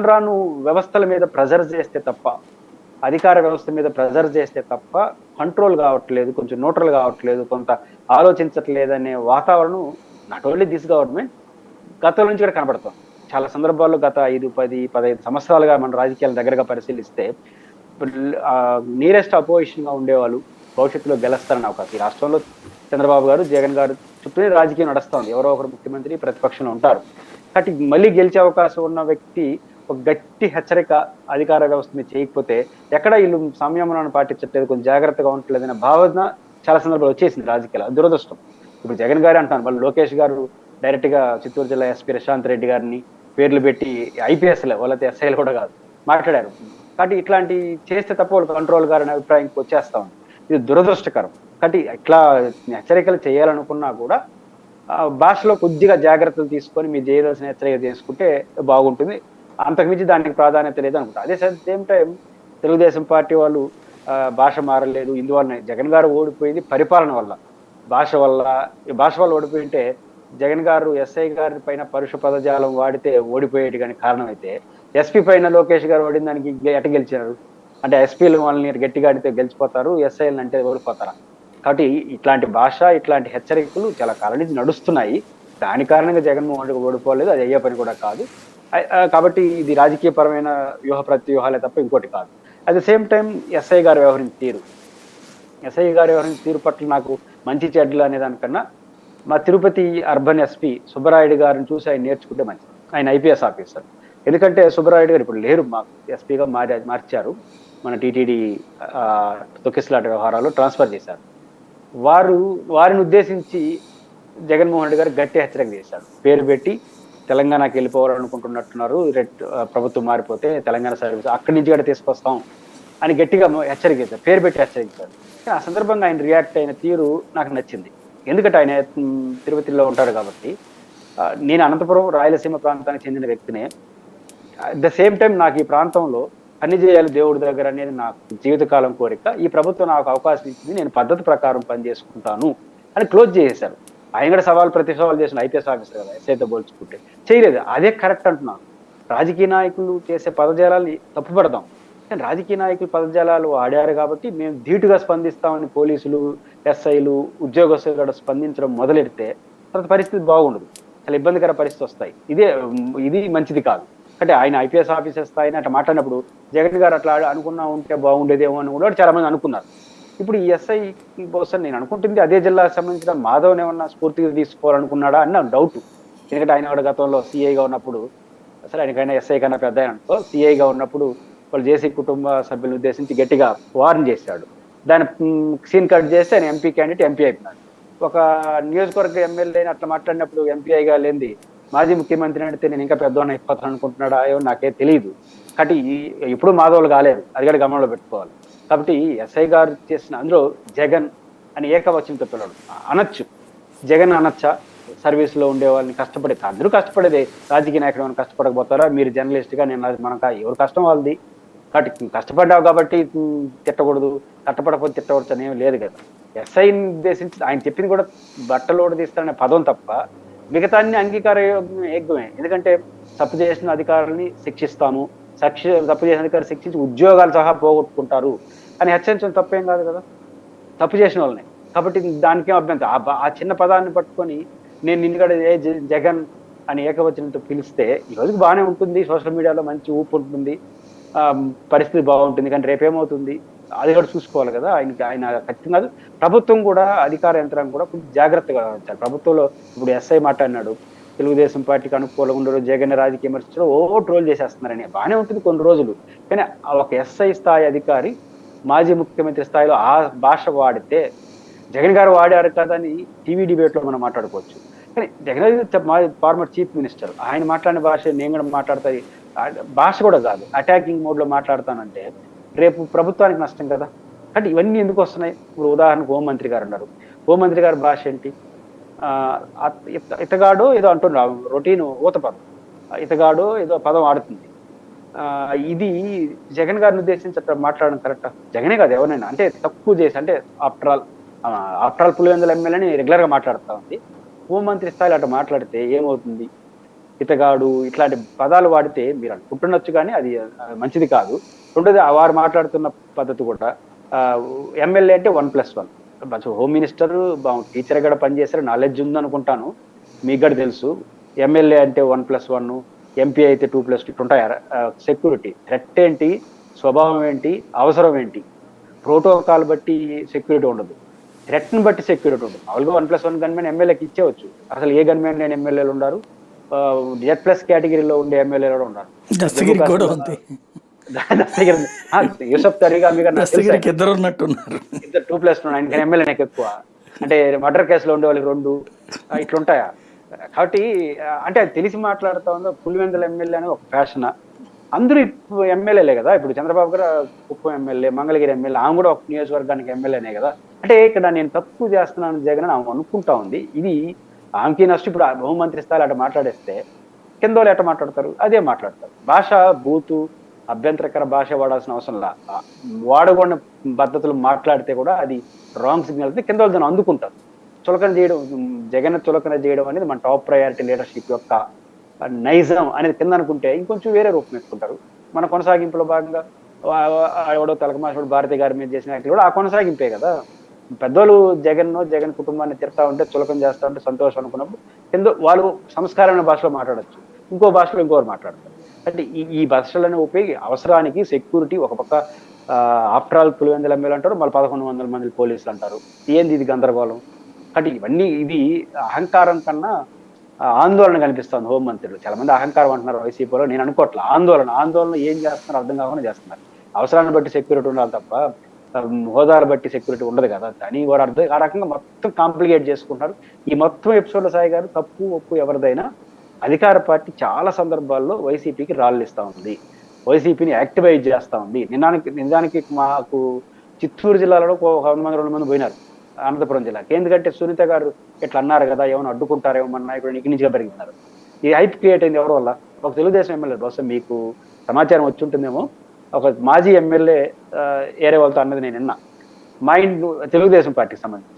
రాను వ్యవస్థల మీద ప్రెజర్ చేస్తే తప్ప, అధికార వ్యవస్థ మీద ప్రెజర్ చేస్తే తప్ప కంట్రోల్ కావట్లేదు, కొంచెం న్యూట్రల్ కావట్లేదు, కొంత ఆలోచించట్లేదు అనే వాతావరణం నాట్ ఓన్లీ దిస్ గవర్నమెంట్ గతంలో నుంచి కూడా కనబడుతుంది. చాలా సందర్భాల్లో గత 5, 10, 15 సంవత్సరాలుగా మన రాజకీయాల దగ్గరగా పరిశీలిస్తే నియరెస్ట్ అపోజిషన్ గా ఉండేవాళ్ళు భవిష్యత్తులో గెలుస్తారని అవకాశం. ఈ రాష్ట్రంలో చంద్రబాబు గారు, జగన్ గారు చుట్టూ రాజకీయం నడుస్తూ ఉంది. ఎవరో ఒకరు ముఖ్యమంత్రి ప్రతిపక్షంలో ఉంటారు. కాబట్టి మళ్ళీ గెలిచే అవకాశం ఉన్న వ్యక్తి ఒక గట్టి హెచ్చరిక అధికార వ్యవస్థ మీద చేయకపోతే ఎక్కడ వీళ్ళు సంయమనాన్ని పాటించట్లేదు, కొంచెం జాగ్రత్తగా ఉండట్లేదు అనే భావన చాలా సందర్భాలు వచ్చేసింది రాజకీయాలు. దురదృష్టం. ఇప్పుడు జగన్ గారు అంటున్నారు, వాళ్ళు లోకేష్ గారు డైరెక్ట్ గా చిత్తూరు జిల్లా ఎస్పీ ప్రశాంత్ రెడ్డి గారిని పేర్లు పెట్టి ఐపీఎస్లే వాళ్ళైతే ఎస్ఐలు కూడా కాదు మాట్లాడారు. కాబట్టి ఇట్లాంటి చేస్తే తప్ప వాళ్ళు కంట్రోల్ గారనే అభిప్రాయంకి వచ్చేస్తా ఉంది. ఇది దురదృష్టకరం. కాబట్టి ఇట్లా హెచ్చరికలు చేయాలనుకున్నా కూడా భాషలో కొద్దిగా జాగ్రత్తలు తీసుకొని మీరు చేయవలసిన హెచ్చరిక చేసుకుంటే బాగుంటుంది. అంతకుమించి దానికి ప్రాధాన్యత లేదు అనుకుంటా. అదే సేమ్ టైం తెలుగుదేశం పార్టీ వాళ్ళు భాష మారలేదు, ఇందువల్ల జగన్ గారు ఓడిపోయింది పరిపాలన వల్ల, భాష వల్ల. ఈ భాష వల్ల ఓడిపోయింటే జగన్ గారు ఎస్ఐ గారి పైన పరుష పదజాలం వాడితే ఓడిపోయేటి కానీ కారణం అయితే, ఎస్పీ పైన లోకేష్ గారు ఓడిన దానికి ఎట గెలిచారు అంటే? ఎస్పీలు వాళ్ళని గట్టిగా ఆడితే గెలిచిపోతారు, ఎస్ఐలు అంటే ఓడిపోతారా? కాబట్టి ఇట్లాంటి భాష, ఇట్లాంటి హెచ్చరికలు చాలా కాలం నుంచి నడుస్తున్నాయి. దాని కారణంగా జగన్మోహన్ రెడ్డి ఓడిపోలేదు, అది అయ్యే పని కూడా కాదు. కాబట్టి ఇది రాజకీయపరమైన వ్యూహ ప్రత్యూహాలే తప్ప ఇంకోటి కాదు. At the same time SI గారు వ్యవహరించిన తీరు పట్ల నాకు మంచి చెడ్డలు అనే దానికన్నా మా తిరుపతి అర్బన్ ఎస్పీ సుబ్బరాయుడు గారిని చూసి ఆయన నేర్చుకుంటే మంచిది. ఆయన ఐపీఎస్ ఆఫీసర్. ఎందుకంటే సుబ్బరాయుడు గారు ఇప్పుడు లేరు, మాకు ఎస్పీగా మార్చారు, మన టీటీడీ తొక్కిసలాట వ్యవహారాలు ట్రాన్స్ఫర్ చేశారు. వారిని ఉద్దేశించి జగన్మోహన్ రెడ్డి గారు గట్టి హెచ్చరిక చేశారు. పేరు పెట్టి తెలంగాణకి వెళ్ళిపోవాలనుకుంటున్నట్టున్నారు, ప్రభుత్వం మారిపోతే తెలంగాణ సర్వీస్ అక్కడి నుంచి కూడా తీసుకొస్తాం అని గట్టిగా హెచ్చరిక చేశారు, పేరు పెట్టి హెచ్చరించారు. ఆ సందర్భంగా ఆయన రియాక్ట్ అయిన తీరు నాకు నచ్చింది. ఎందుకంటే ఆయన తిరుపతిలో ఉంటాడు కాబట్టి. నేను అనంతపురం రాయలసీమ ప్రాంతానికి చెందిన వ్యక్తినే. అట్ ద సేమ్ టైం నాకు ఈ ప్రాంతంలో పని చేయాలి దేవుడి దగ్గర అనేది నాకు జీవితకాలం కోరిక. ఈ ప్రభుత్వం నాకు అవకాశం ఇచ్చింది, నేను పద్ధతి ప్రకారం పని చేసుకుంటాను అని క్లోజ్ చేసేశారు. ఆయన కూడా ప్రతి సవాల్ చేసిన ఐపీఎస్ ఆఫీసర్ కదా, ఎస్ఐతో పోల్చుకుంటే చేయలేదు. అదే కరెక్ట్ అంటున్నాను. రాజకీయ నాయకులు చేసే పదజాలాన్ని తప్పుపడదాం, కానీ రాజకీయ నాయకులు పదజాలాలు ఆడారు కాబట్టి మేము ధీటుగా స్పందిస్తామని పోలీసులు, ఎస్ఐలు, ఉద్యోగస్తులు కూడా స్పందించడం మొదలెడితే తర్వాత పరిస్థితి బాగుండదు, చాలా ఇబ్బందికర పరిస్థితి వస్తాయి. ఇది మంచిది కాదు. అంటే ఆయన ఐపీఎస్ ఆఫీసర్ స్థాయిని అట్లా మాట్లాడినప్పుడు జగన్ గారు అట్లా అనుకున్నా ఉంటే బాగుండేదేమో అని కూడా చాలా మంది అనుకున్నారు. ఇప్పుడు ఈ ఎస్ఐ కోసం నేను అనుకుంటుంది అదే జిల్లాకు సంబంధించిన మాధవ్ని ఏమన్నా స్ఫూర్తిగా తీసుకోవాలనుకున్నాడా అని నాకు డౌట్. ఎందుకంటే ఆయన కూడా గతంలో సిఐగా ఉన్నప్పుడు, అసలు ఆయనకైనా ఎస్ఐ కన్నా పెద్ద అనుకో, సిఐగా ఉన్నప్పుడు వాళ్ళు జేసీ కుటుంబ సభ్యులను ఉద్దేశించి గట్టిగా వార్న్ చేశాడు. దాని సీన్ కట్ చేస్తే ఆయన ఎంపీ క్యాండిడేట్ ఎంపీ అయిపోయినాడు. ఒక నియోజకవర్గ ఎమ్మెల్యేని అట్లా మాట్లాడినప్పుడు ఎంపీఐగా లేనిది మాజీ ముఖ్యమంత్రి అంటే నేను ఇంకా పెద్దవాడిని అయిపోతాను అనుకుంటున్నాడా ఏమో నాకే తెలియదు. కాబట్టి ఇప్పుడు మాధవులు కాలేదు, అది కూడా గమనంలో పెట్టుకోవాలి. కాబట్టి ఎస్ఐ గారు చేసిన అందులో జగన్ అని ఏకవచనంతో పిల్లడు అనొచ్చు. జగన్ అనొచ్చా? సర్వీస్లో ఉండే వాళ్ళని కష్టపడే, అందరూ కష్టపడేదే. రాజకీయ నాయకుడు ఏమైనా కష్టపడకపోతారా? మీరు జర్నలిస్ట్గా నేను మనకు ఎవరు కష్టం వాళ్ళది. కాబట్టి కష్టపడ్డావు కాబట్టి తిట్టకూడదు, కష్టపడకపోతే తిట్టకూడదు అనేవి లేదు కదా. ఎస్ఐని ఉద్దేశించి ఆయన చెప్పింది కూడా బట్టలోడు తీస్తారనే పదం తప్ప మిగతా అన్ని అంగీకార యోగ్యమే. ఎందుకంటే తప్పు చేసిన అధికారులని శిక్షిస్తాము, తప్పు చేసిన అధికారులు శిక్షించి ఉద్యోగాలు సహా పోగొట్టుకుంటారు అని హెచ్చరించడం తప్పేం కాదు కదా, తప్పు చేసిన వాళ్ళని. కాబట్టి దానికేం అభ్యంతరం. ఆ చిన్న పదాన్ని పట్టుకొని నేను నిన్నుగడ జగన్ అని ఏకవచనంతో పిలిస్తే ఈ రోజుకి బాగానే ఉంటుంది, సోషల్ మీడియాలో మంచి ఊపు ఉంటుంది, పరిస్థితి బాగుంటుంది. కానీ రేపేమవుతుంది అది కూడా చూసుకోవాలి కదా. ఆయన ఖచ్చితంగా ప్రభుత్వం కూడా, అధికార యంత్రాంగం కూడా కొంచెం జాగ్రత్తగా వ్యవహరించాలి. ప్రభుత్వంలో ఇప్పుడు ఎస్ఐ మాట్లాడినాడు, తెలుగుదేశం పార్టీకి అనుకూలంగా ఉండరు, జగన్ రాజకీయ విమర్శించడం ట్రోల్ చేసేస్తున్నారని. బాగానే ఉంటుంది కొన్ని రోజులు, కానీ ఒక ఎస్ఐ స్థాయి అధికారి మాజీ ముఖ్యమంత్రి స్థాయిలో ఆ భాష వాడితే, జగన్ గారు వాడారు కదా అని టీవీ డిబేట్లో మనం మాట్లాడుకోవచ్చు. కానీ జగన్ ఫార్మర్ చీఫ్ మినిస్టర్, ఆయన మాట్లాడిన భాష నేను కూడా మాట్లాడతాయి భాష కూడా కాదు, అటాకింగ్ మోడ్లో మాట్లాడతానంటే రేపు ప్రభుత్వానికి నష్టం కదా. అంటే ఇవన్నీ ఎందుకు వస్తున్నాయి? ఇప్పుడు ఉదాహరణకు హోంమంత్రి గారు ఉన్నారు, హోంమంత్రి గారి భాష ఏంటి? ఇతగాడో ఏదో అంటున్నారు, రొటీన్ ఊత పదం, ఇతగాడో ఏదో పదం ఆడుతుంది. ఇది జగన్ గారిని ఉద్దేశించి అట్లా మాట్లాడడం కరెక్టా? జగనే కాదు ఎవరైనా అంటే తక్కువ చేసి, అంటే ఆఫ్టర్ ఆల్ పులివెందుల ఎమ్మెల్యేని రెగ్యులర్గా మాట్లాడుతూ ఉంది, హోంమంత్రి స్థాయిలో అట్లా మాట్లాడితే ఏమవుతుంది? ఇతగాడు ఇట్లాంటి పదాలు వాడితే మీరు అనుకుంటుండొచ్చు, కానీ అది మంచిది కాదు. రెండోది వారు మాట్లాడుతున్న పద్ధతి కూడా, ఎమ్మెల్యే అంటే 1+1, హోమ్ మినిస్టర్ టీచర్ కూడా పనిచేశారు, నాలెడ్జ్ ఉంది అనుకుంటాను, మీకు కూడా తెలుసు. ఎమ్మెల్యే అంటే 1+1, ఎంపీ అయితే 2+2 ఉంటాయి. సెక్యూరిటీ థ్రెట్ ఏంటి, స్వభావం ఏంటి, అవసరం ఏంటి, ప్రోటోకాల్ బట్టి సెక్యూరిటీ ఉండదు, థ్రెట్ని బట్టి సెక్యూరిటీ ఉండదు. మామూలుగా 1+1 గన్మెన్ ఎమ్మెల్యేకి ఇచ్చేవచ్చు. అసలు ఏ గన్మెన్ లేని ఎమ్మెల్యేలు ఉన్నారు, Z+ కేటగిరీలో ఉండే ఎమ్మెల్యేలు కూడా ఉన్నారు. యూసఫ్ తరీగా ఇద్దరు ఉన్నట్టున్నారు, 2+2, ఆయన ఎమ్మెల్యే ఎక్కువ. అంటే మర్డర్ కేసులో ఉండే వాళ్ళకి 2 ఇట్లుంటాయా? కాబట్టి అంటే అది తెలిసి మాట్లాడుతూ ఉందో. పులివెందుల ఎమ్మెల్యే అని ఒక ఫ్యాషన్, అందరూ ఎమ్మెల్యేలే కదా. ఇప్పుడు చంద్రబాబు గారు కుప్పం ఎమ్మెల్యే, మంగళగిరి ఎమ్మెల్యే, ఆమె కూడా ఒక నియోజకవర్గానికి ఎమ్మెల్యేనే కదా. అంటే ఇక్కడ నేను తప్పు చేస్తున్నాను జగన్ అని ఆమె అనుకుంటా ఉంది. ఇది ఆమెకి నష్టం. ఇప్పుడు హోంమంత్రి స్థాయి అట్లా మాట్లాడేస్తే కింద వాళ్ళు ఎట్లా మాట్లాడతారు, అదే మాట్లాడతారు. భాష బూతు అభ్యంతరకర భాష వాడాల్సిన అవసరం లా, వాడకూడని పద్ధతులు మాట్లాడితే కూడా అది రాంగ్ సిగ్నల్ అయితే కింద వాళ్ళు దాన్ని అందుకుంటారు. చులకన చేయడం, జగన్ చులకన చేయడం అనేది మన టాప్ ప్రయారిటీ లీడర్షిప్ యొక్క నైజం అనేది కింద అనుకుంటే ఇంకొంచెం వేరే రూపం ఎత్తుకుంటారు. మన కొనసాగింపులో భాగంగా ఎవడో తలకమాసుడు భారతి గారి మీద చేసిన యాక్టివ్ కూడా ఆ కొనసాగింపే కదా. పెద్దోళ్ళు జగన్ కుటుంబాన్ని తిడతా ఉంటే చులకం చేస్తా ఉంటే సంతోషం అనుకున్నప్పుడు కింద వాళ్ళు సంస్కారమైన భాషలో మాట్లాడచ్చు, ఇంకో భాషలో ఇంకోరు మాట్లాడతారు. అంటే ఈ భాషలను ఉపయోగి అవసరానికి సెక్యూరిటీ ఒక పక్క ఆఫ్టర్ ఆల్ 900 ఎమ్మెల్యే అంటారు, మళ్ళీ 1100 మంది పోలీసులు అంటారు. ఏంది ఇది గందరగోళం? అంటే ఇవన్నీ ఇది అహంకారం కన్నా ఆందోళన కనిపిస్తుంది హోంమంత్రులు. చాలా మంది అహంకారం అంటున్నారు వైసీపీలో, నేను అనుకోవట్లే. ఆందోళన ఏం చేస్తున్నారు అర్థం కాకుండా చేస్తున్నారు. అవసరాన్ని బట్టి సెక్యూరిటీ ఉండాలి తప్ప హోదాలు బట్టి సెక్యూరిటీ ఉండదు కదా అని వారు అర్థం ఆ రకంగా మొత్తం కాంప్లికేట్ చేసుకుంటారు. ఈ మొత్తం ఎపిసోడ్లో సాయి గారు తప్పు ఒప్పు ఎవరిదైనా అధికార పార్టీ చాలా సందర్భాల్లో వైసీపీకి రాళ్ళు ఇస్తా ఉంది, వైసీపీని యాక్టివైజ్ చేస్తా ఉంది. నిజానికి మాకు చిత్తూరు జిల్లాలో ఒక 100 మంది 200 మంది పోయినారు అనంతపురం జిల్లాకి. ఎందుకంటే సునీత గారు ఇట్లా అన్నారు కదా, ఏమైనా అడ్డుకుంటారేమో మన నాయకుడు ఇక్కడి నుంచిగా పెరిగినారు. ఈ హైప్ క్రియేట్ అయింది ఎవరి వల్ల? ఒక తెలుగుదేశం ఎమ్మెల్యే. బహుశా మీకు సమాచారం వచ్చి ఉంటుందేమో, ఒక మాజీ ఎమ్మెల్యే ఏరే వాళ్ళతో అన్నది నేను విన్నా. మా ఇంటి తెలుగుదేశం పార్టీకి సంబంధించి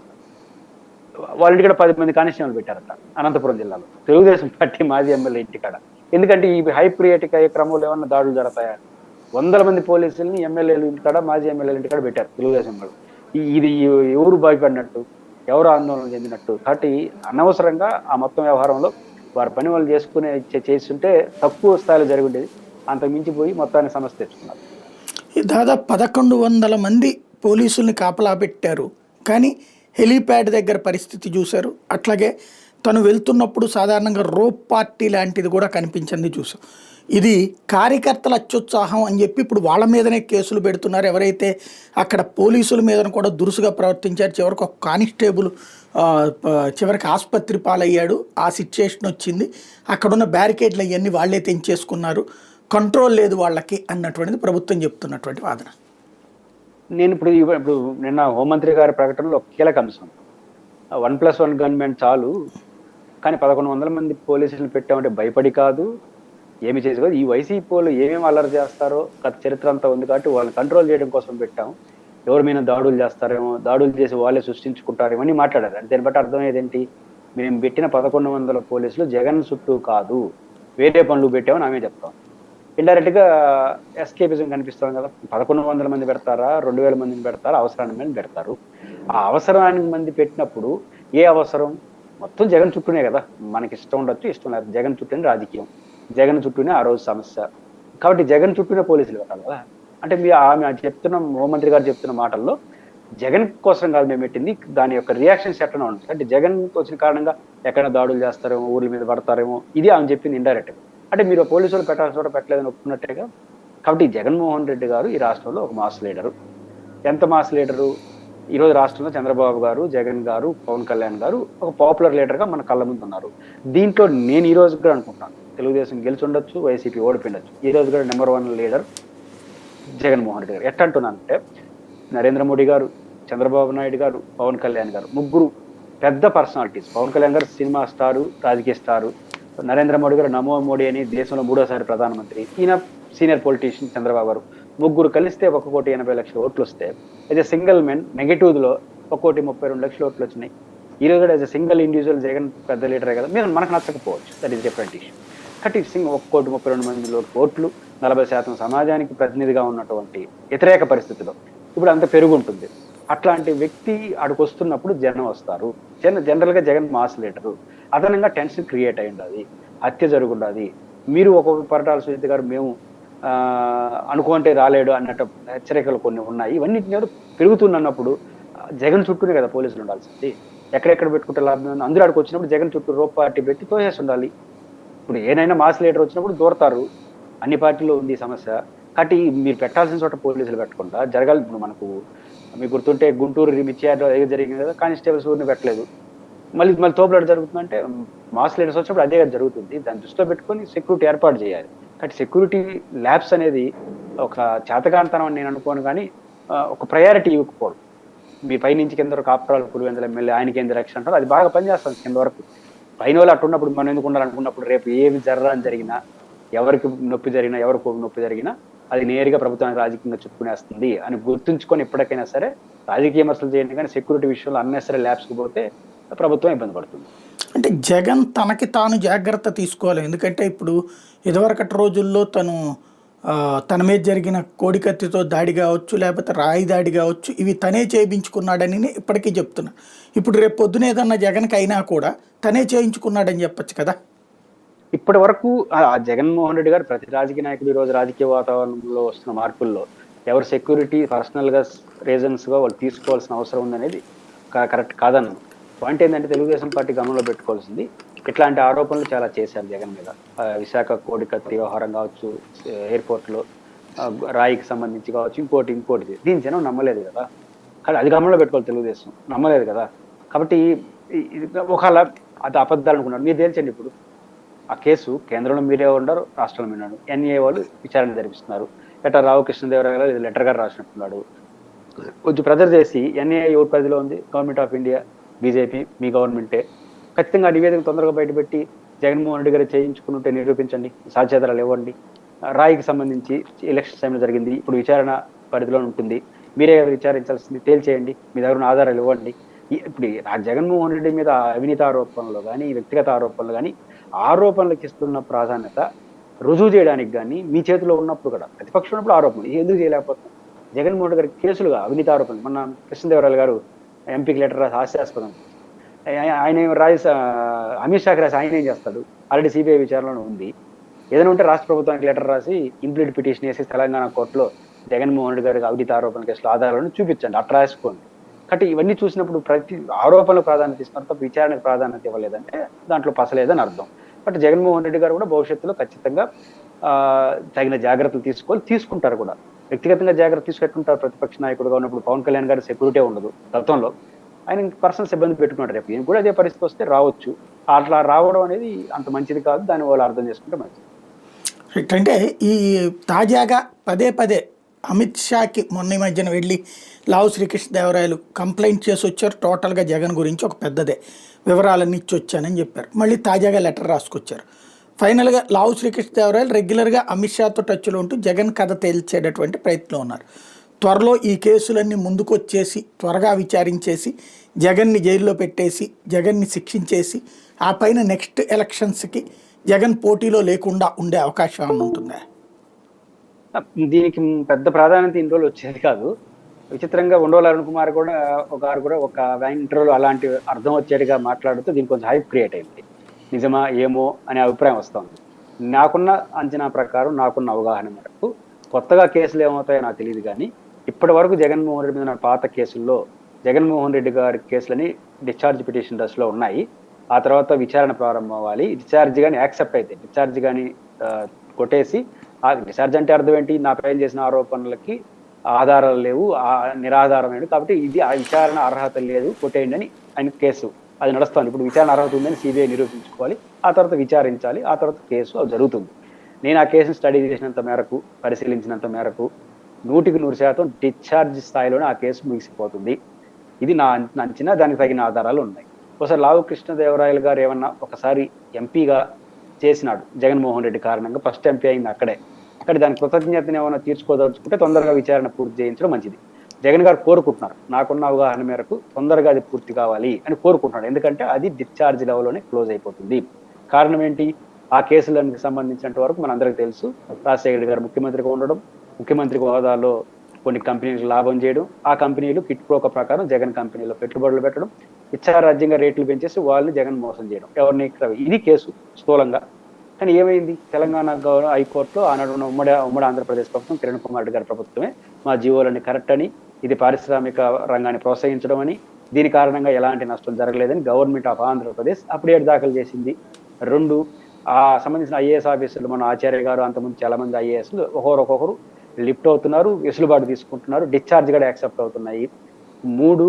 వాళ్ళ ఇంటికాడ 10 మంది కానిస్టేబుల్ పెట్టారట అనంతపురం జిల్లాలో, తెలుగుదేశం పార్టీ మాజీ ఎమ్మెల్యే ఇంటికాడ. ఎందుకంటే ఈ హైప్ క్రియేట్ అయ్యే క్రమంలో ఏమన్నా దాడులు జరుగుతాయా? 100 మంది పోలీసుల్ని ఎమ్మెల్యేలు ఇంటికాడ, మాజీ ఎమ్మెల్యేలు ఇంటికాడ పెట్టారు తెలుగుదేశం వాళ్ళు. ఇది ఎవరు భయపడినట్టు, ఎవరు ఆందోళన చెందినట్టు? కాబట్టి అనవసరంగా ఆ మొత్తం వ్యవహారంలో వారి పని వాళ్ళు చేస్తుంటే తక్కువ స్థాయిలో జరుగుండేది, అంతకు మించిపోయి మొత్తాన్ని సమస్య తెచ్చుకున్నారు. దాదాపు 1100 మంది పోలీసుల్ని కాపలా పెట్టారు, కానీ హెలీప్యాడ్ దగ్గర పరిస్థితి చూశారు. అట్లాగే తను వెళ్తున్నప్పుడు సాధారణంగా రోప్ పార్టీ లాంటిది కూడా కనిపించింది చూసాం. ఇది కార్యకర్తల అత్యుత్సాహం అని చెప్పి ఇప్పుడు వాళ్ళ మీదనే కేసులు పెడుతున్నారు. ఎవరైతే అక్కడ పోలీసుల మీద కూడా దురుసుగా ప్రవర్తించారు, చివరికి ఒక కానిస్టేబుల్ చివరికి ఆసుపత్రి పాలయ్యాడు. ఆ సిచ్యుయేషన్ వచ్చింది. అక్కడున్న బ్యారికేడ్లు అవన్నీ వాళ్ళే తెంచేసుకున్నారు, కంట్రోల్ లేదు వాళ్ళకి అన్నటువంటిది ప్రభుత్వం చెప్తున్నటువంటి వాదన. నేను ఇప్పుడు నిన్న హోంమంత్రి గారి ప్రకటనలో కీలక అంశం 1+1 గన్మెన్ చాలు, కానీ 1100 మంది పోలీసులు పెట్టామంటే భయపడి కాదు, ఏమి చేసి కాదు. ఈ వైసీపీ వాళ్ళు ఏమేమి అల్లరి చేస్తారో గత చరిత్ర అంతా ఉంది కాబట్టి వాళ్ళని కంట్రోల్ చేయడం కోసం పెట్టాం. ఎవరి మీద దాడులు చేస్తారేమో, దాడులు చేసి వాళ్ళే సృష్టించుకుంటారేమో అని మాట్లాడారు. అంటే దీన్ని బట్టి అర్థమయ్యేది ఏంటి? మేము పెట్టిన 1100 పోలీసులు జగన్ చుట్టూ కాదు, వేరే పనులు పెట్టామని ఆమె చెప్తాం. ఇండైరెక్ట్ గా ఎస్కేపిజం కనిపిస్తాం కదా. 1100 మంది పెడతారా, 2000 మందిని పెడతారా, అవసరానికి మంది పెడతారు. ఆ అవసరానికి మంది పెట్టినప్పుడు ఏ అవసరం? మొత్తం జగన్ చుట్టూనే కదా. మనకి ఇష్టం ఉండొచ్చు, ఇష్టం లేదు, జగన్ చుట్టూనే రాజకీయం, జగన్ చుట్టూనే ఆ రోజు సమస్య. కాబట్టి జగన్ చుట్టూనే పోలీసులు పెట్టాలి కదా. అంటే ఆమె చెప్తున్న హోంమంత్రి గారు చెప్తున్న మాటల్లో జగన్ కోసం కాదు మేము పెట్టింది, దాని యొక్క రియాక్షన్స్ ఎట్లా ఉంటుంది అంటే జగన్ వచ్చిన కారణంగా ఎక్కడ దాడులు చేస్తారేమో, ఊర్ల మీద పడతారేమో, ఇది ఆమె చెప్పింది ఇండైరెక్ట్ గా. అంటే మీరు పోలీసులు పెట్టాల్సిన చోట పెట్టలేదని ఒప్పుకున్నట్టేగా. కాబట్టి జగన్మోహన్ రెడ్డి గారు ఈ రాష్ట్రంలో ఒక మాస్ లీడరు. ఎంత మాస్ లీడరు? ఈరోజు రాష్ట్రంలో చంద్రబాబు గారు, జగన్ గారు, పవన్ కళ్యాణ్ గారు ఒక పాపులర్ లీడర్గా మన కళ్ళ ముందు ఉన్నారు. దీంట్లో నేను ఈ రోజు కూడా అనుకుంటున్నాను, తెలుగుదేశం గెలిచి ఉండొచ్చు, వైసీపీ ఓడిపోయిండొచ్చు, ఈ రోజు కూడా నెంబర్ 1 లీడర్ జగన్మోహన్ రెడ్డి గారు. ఎట్లా అంటున్నానంటే, నరేంద్ర మోడీ గారు, చంద్రబాబు నాయుడు గారు, పవన్ కళ్యాణ్ గారు ముగ్గురు పెద్ద పర్సనాలిటీస్. పవన్ కళ్యాణ్ గారు సినిమా స్టారు, రాజకీయ స్టారు. నరేంద్ర మోడీ గారు నమో మోడీ అని దేశంలో 3వ ప్రధానమంత్రి. ఈయన సీనియర్ పొలిటీషియన్ చంద్రబాబు గారు. ముగ్గురు కలిస్తే 1,80,00,000 ఓట్లు వస్తే, యాజ్ ఎ సింగిల్ మెన్ నెగటివ్లో 1,32,00,000 ఓట్లు వచ్చినాయి. ఈ రోజు కూడా as a single individual Jagan పెద్ద లీడరే కదా. మీరు మనకు నచ్చకపోవచ్చు, దట్ ఈస్ డిఫరెంట్ ఇష్యూ. కాబట్టి 1,32,00,000 ఓట్లు, 40% సమాజానికి ప్రతినిధిగా ఉన్నటువంటి వ్యతిరేక పరిస్థితిలో ఇప్పుడు అంత పెరుగుంటుంది. అట్లాంటి వ్యక్తి అక్కడికి వస్తున్నప్పుడు జనం వస్తారు. జనరల్గా జగన్ మాస్ లీడరు. అదనంగా టెన్షన్ క్రియేట్ అయి ఉండాలి, హత్య జరుగుండాలి. మీరు ఒక్కొక్క పరిటాల సునీత గారు మేము అనుకుంటే రాలేడు అన్నట్టు హెచ్చరికలు కొన్ని ఉన్నాయి. ఇవన్నీ పెరుగుతున్నప్పుడు జగన్ చుట్టూనే కదా పోలీసులు ఉండాల్సింది. ఎక్కడెక్కడ పెట్టుకుంటే లాభం? అందరూ అక్కడికి వచ్చినప్పుడు జగన్ చుట్టూ రోప్ పార్టీ పెట్టి తోసేసి ఉండాలి. ఇప్పుడు ఏదైనా మాస్ లీడర్ వచ్చినప్పుడు దూరతారు. అన్ని పార్టీలో ఉంది ఈ సమస్య. కాబట్టి మీరు పెట్టాల్సిన చోట పోలీసులు పెట్టకుండా జరగాలి. ఇప్పుడు మనకు మీకు గుర్తుంటే గుంటూరు మిర్చియార్లో ఏదో జరిగింది కదా, కానిస్టేబుల్స్ ఊరిని పెట్టలేదు. మళ్ళీ తోపులాట జరుగుతుందంటే మాస్ లీడర్స్ వచ్చినప్పుడు అదే జరుగుతుంది. దాన్ని దృష్టిలో పెట్టుకొని సెక్యూరిటీ ఏర్పాటు చేయాలి. కాబట్టి సెక్యూరిటీ ల్యాబ్స్ అనేది ఒక చేతకాంతనం అని నేను అనుకోను, కానీ ఒక ప్రయారిటీ ఇవ్వకపోవడం. మీ పై నుంచి కింద వరకు ఆఫ్టర్ ఆల్ 900 ఎమ్మెల్యే ఆయనకి ఏం రక్షణ అంటారు, అది బాగా పనిచేస్తుంది కింద వరకు. పైన వాళ్ళు అట్టున్నప్పుడు మనం ఎందుకు ఉండాలనుకున్నప్పుడు రేపు ఏమి జరగని జరిగినా, ఎవరికి నొప్పి జరిగినా, ఎవరికి నొప్పి జరిగినా అది నేరుగా ప్రభుత్వానికి రాజకీయంగా చుట్టుకునేస్తుంది అని గుర్తుంచుకొని ఎప్పటికైనా సరే రాజకీయ విమర్శలు చేయండి, కానీ సెక్యూరిటీ విషయంలో అన్నెసరీ ల్యాబ్స్కి పోతే ప్రభుత్వం ఇబ్బంది పడుతుంది. అంటే జగన్ తనకి తాను జాగ్రత్త తీసుకోవాలి. ఎందుకంటే ఇప్పుడు ఇదివరకటి రోజుల్లో తను తన మీద జరిగిన కోడికత్తితో దాడి కావచ్చు, లేకపోతే రాయి దాడి కావచ్చు, ఇవి తనే చేయించుకున్నాడని ఇప్పటికీ చెప్తున్నా. ఇప్పుడు రేపు పొద్దున ఏదన్నా జగన్కి అయినా కూడా తనే చేయించుకున్నాడని చెప్పొచ్చు కదా. ఇప్పటి వరకు జగన్మోహన్ రెడ్డి గారు ప్రతి రాజకీయ నాయకుడు ఈ రోజు రాజకీయ వాతావరణంలో వస్తున్న మార్పుల్లో ఎవరు సెక్యూరిటీ పర్సనల్ గా రీజన్స్ గా వాళ్ళు తీసుకోవాల్సిన అవసరం ఉందనేది కరెక్ట్ కాదన్న పాయింట్. ఏంటంటే తెలుగుదేశం పార్టీ గమనంలో పెట్టుకోవాల్సింది, ఇట్లాంటి ఆరోపణలు చాలా చేశారు జగన్ మీద. విశాఖ కోడికత్తి వ్యవహారం కావచ్చు, ఎయిర్పోర్ట్ లో రాయికి సంబంధించి కావచ్చు, ఇంకోటి దీని జనం నమ్మలేదు కదా. కానీ అది గమనంలో పెట్టుకోవాలి, తెలుగుదేశం నమ్మలేదు కదా. కాబట్టి ఒకవేళ అది అబద్ధాలు అనుకున్నారు, మీరు తేల్చండి. ఇప్పుడు ఆ కేసు కేంద్రంలో మీరే ఉన్నారు, రాష్ట్రంలో మీరే ఉన్నారు, ఎన్ఐఏ వాళ్ళు విచారణ జరిపిస్తున్నారు. ఎట్లా రామకృష్ణదేవరాయ గారు లెటర్ గారు రాసినట్టున్నాడు. కొంచెం ప్రెజర్ చేసి ఎన్ఐఏ ఎవరి పరిధిలో ఉంది, గవర్నమెంట్ ఆఫ్ ఇండియా, బీజేపీ, మీ గవర్నమెంటే. ఖచ్చితంగా నివేదిక తొందరగా బయటపెట్టి జగన్మోహన్ రెడ్డి గారు చేయించుకుంటే నిరూపించండి, సాక్ష్యాధారాలు ఇవ్వండి. రాయికి సంబంధించి ఎలక్షన్ టైంలో జరిగింది, ఇప్పుడు విచారణ పరిధిలో ఉంటుంది, మీరే విచారించాల్సింది, తేల్చేయండి, మీ దగ్గర ఉన్న ఆధారాలు ఇవ్వండి. ఇప్పుడు జగన్మోహన్ రెడ్డి మీద అవినీతి ఆరోపణలు కానీ, వ్యక్తిగత ఆరోపణలు కానీ, ఆరోపణలకు ఇస్తున్న ప్రాధాన్యత రుజువు చేయడానికి కానీ మీ చేతిలో ఉన్నప్పుడు కూడా, ప్రతిపక్షం ఉన్నప్పుడు ఆరోపణలు ఎందుకు చేయలేకపోతున్నాం? జగన్మోహన్ రెడ్డి గారి కేసులుగా అవినీతి ఆరోపణలు, మొన్న కృష్ణదేవరాయలు గారు ఎంపీకి లెటర్ రాసి హాస్యాస్పదం, ఆయన అమిత్ షాకి రాసి ఆయన ఏం చేస్తాడు? ఆల్రెడీ సిబిఐ విచారణలో ఉంది. ఏదైనా ఉంటే రాష్ట్ర ప్రభుత్వానికి లెటర్ రాసి ఇంప్లీట్ పిటిషన్ వేసి తెలంగాణ కోర్టులో జగన్మోహన్ రెడ్డి గారికి అవినీతి ఆరోపణ కేసులో ఆధారాలను చూపించండి, అట్లా రాసుకోండి. కాబట్టి ఇవన్నీ చూసినప్పుడు ప్రతి ఆరోపణలకు ప్రాధాన్యత ఇస్తున్నారు తప్ప విచారణకు ప్రాధాన్యత ఇవ్వలేదంటే దాంట్లో పసలేదని అర్థం. బట్ జగన్మోహన్ రెడ్డి గారు కూడా భవిష్యత్తులో ఖచ్చితంగా తగిన జాగ్రత్తలు తీసుకుంటారు కూడా. వ్యక్తిగతంగా జాగ్రత్త తీసుకెట్టుంటారు. ప్రతిపక్ష నాయకుడుగా ఉన్నప్పుడు పవన్ కళ్యాణ్ గారి సెక్యూరిటీ ఉండదు గతంలో, ఆయన పర్సనల్ సిబ్బంది పెట్టుకున్నాడు. రేపు ఈయన కూడా అదే పరిస్థితి వస్తే రావచ్చు. అట్లా రావడం అనేది అంత మంచిది కాదు, దాన్ని వాళ్ళు అర్థం చేసుకుంటే మంచిది. అంటే ఈ తాజాగా పదే అమిత్ షాకి మొన్న ఈ మధ్యన వెళ్ళి లావు శ్రీకృష్ణదేవరాయలు కంప్లైంట్ చేసి వచ్చారు. టోటల్గా జగన్ గురించి ఒక పెద్దదే వివరాలన్నీ ఇచ్చి వచ్చానని చెప్పారు. మళ్ళీ తాజాగా లెటర్ రాసుకొచ్చారు. ఫైనల్గా లావు శ్రీకృష్ణదేవరాయలు రెగ్యులర్గా అమిత్ షాతో టచ్లో ఉంటూ జగన్ కథ తేల్చేటటువంటి ప్రయత్నం ఉన్నారు. త్వరలో ఈ కేసులన్నీ ముందుకొచ్చేసి త్వరగా విచారించేసి జగన్ని జైల్లో పెట్టేసి జగన్ని శిక్షించేసి ఆ పైన నెక్స్ట్ ఎలక్షన్స్కి జగన్ పోటీలో లేకుండా ఉండే అవకాశం ఏమైనా ఉంటుందా? దీనికి పెద్ద ప్రాధాన్యత ఇన్ని రోజులు వచ్చేది కాదు. విచిత్రంగా ఉండవల్లి అరుణ్ కుమార్ కూడా ఒక ఇంటర్వ్యూలో అలాంటి అర్థం వచ్చేట్టుగా మాట్లాడుతూ దీనికి కొంచెం హైప్ క్రియేట్ అయింది. నిజమా ఏమో అనే అభిప్రాయం వస్తుంది. నాకున్న అంచనా ప్రకారం, నాకున్న అవగాహన మేరకు కొత్తగా కేసులు ఏమవుతాయో నాకు తెలియదు, కానీ ఇప్పటి వరకు జగన్మోహన్ రెడ్డి మీద పాత కేసుల్లో జగన్మోహన్ రెడ్డి గారి కేసులని డిశ్చార్జ్ పిటిషన్ దశలో ఉన్నాయి. ఆ తర్వాత విచారణ ప్రారంభం అవ్వాలి. డిశ్చార్జ్ కానీ యాక్సెప్ట్ అయితే, డిశ్చార్జ్ కానీ కొట్టేసి, ఆ డిశ్చార్జ్ అంటే అర్థం ఏంటి? నా పైన చేసిన ఆరోపణలకి ఆధారాలు లేవు, నిరాధారమైన, కాబట్టి ఇది ఆ విచారణ అర్హత లేదు, కొట్టేయండి అని ఆయన కేసు అది నడుస్తుంది. ఇప్పుడు విచారణ అర్హత ఉందని సిబిఐ నిరూపించుకోవాలి, ఆ తర్వాత విచారించాలి, ఆ తర్వాత కేసు అది జరుగుతుంది. నేను ఆ కేసును స్టడీ చేసినంత మేరకు, పరిశీలించినంత మేరకు 100% డిశ్చార్జ్ స్థాయిలోనే ఆ కేసు ముగిసిపోతుంది. ఇది నా అంచనా. దానికి తగిన ఆధారాలు ఉన్నాయి. ఒకసారి లావు కృష్ణదేవరాయలు గారు ఏమన్నా ఒకసారి ఎంపీగా చేసినాడు జగన్మోహన్ రెడ్డి కారణంగా, ఫస్ట్ ఎంపీ అయింది అక్కడ దాని కృతజ్ఞతను ఏమైనా తీర్చుకోదలుచుకుంటే తొందరగా విచారణ పూర్తి చేయించడం మంచిది. జగన్ గారు కోరుకుంటున్నారు, నాకున్న అవగాహన మేరకు తొందరగా అది పూర్తి కావాలి అని కోరుకుంటున్నాడు. ఎందుకంటే అది డిశ్చార్జ్ లెవెల్లోనే క్లోజ్ అయిపోతుంది. కారణం ఏంటి? ఆ కేసులకు సంబంధించినంత వరకు మనందరికీ తెలుసు, రాజశేఖర గారు ముఖ్యమంత్రిగా ఉండడం, ముఖ్యమంత్రి హోదాలో కొన్ని కంపెనీలకు లాభం చేయడం, ఆ కంపెనీలు కిట్ ప్రోక ప్రకారం జగన్ కంపెనీలో పెట్టుబడులు పెట్టడం, ఇచ్చారాజ్యంగా రేట్లు పెంచేసి వాళ్ళని జగన్ మోసం చేయడం, ఎవరిని ఇది కేసు స్థూలంగా. కానీ ఏమైంది? తెలంగాణ హైకోర్టులో ఆనాడు ఉన్న ఉమ్మడి ఆంధ్రప్రదేశ్ ప్రభుత్వం, కిరణ్ కుమార్ రెడ్డి గారి ప్రభుత్వమే మా జీవోలని కరెక్ట్ అని, ఇది పారిశ్రామిక రంగాన్ని ప్రోత్సహించడం అని, దీని కారణంగా ఎలాంటి నష్టం జరగలేదని గవర్నమెంట్ ఆఫ్ ఆంధ్రప్రదేశ్ అప్డేట్ దాఖలు చేసింది. 2, ఆ సంబంధించిన ఐఏఎస్ ఆఫీసర్లు, మన ఆచార్య గారు, అంతకుముందు చాలా మంది ఐఏఎస్లు ఒక్కొక్కరు లిఫ్ట్ అవుతున్నారు, వెసులుబాటు తీసుకుంటున్నారు, డిశ్చార్జ్ కూడా యాక్సెప్ట్ అవుతున్నాయి. 3,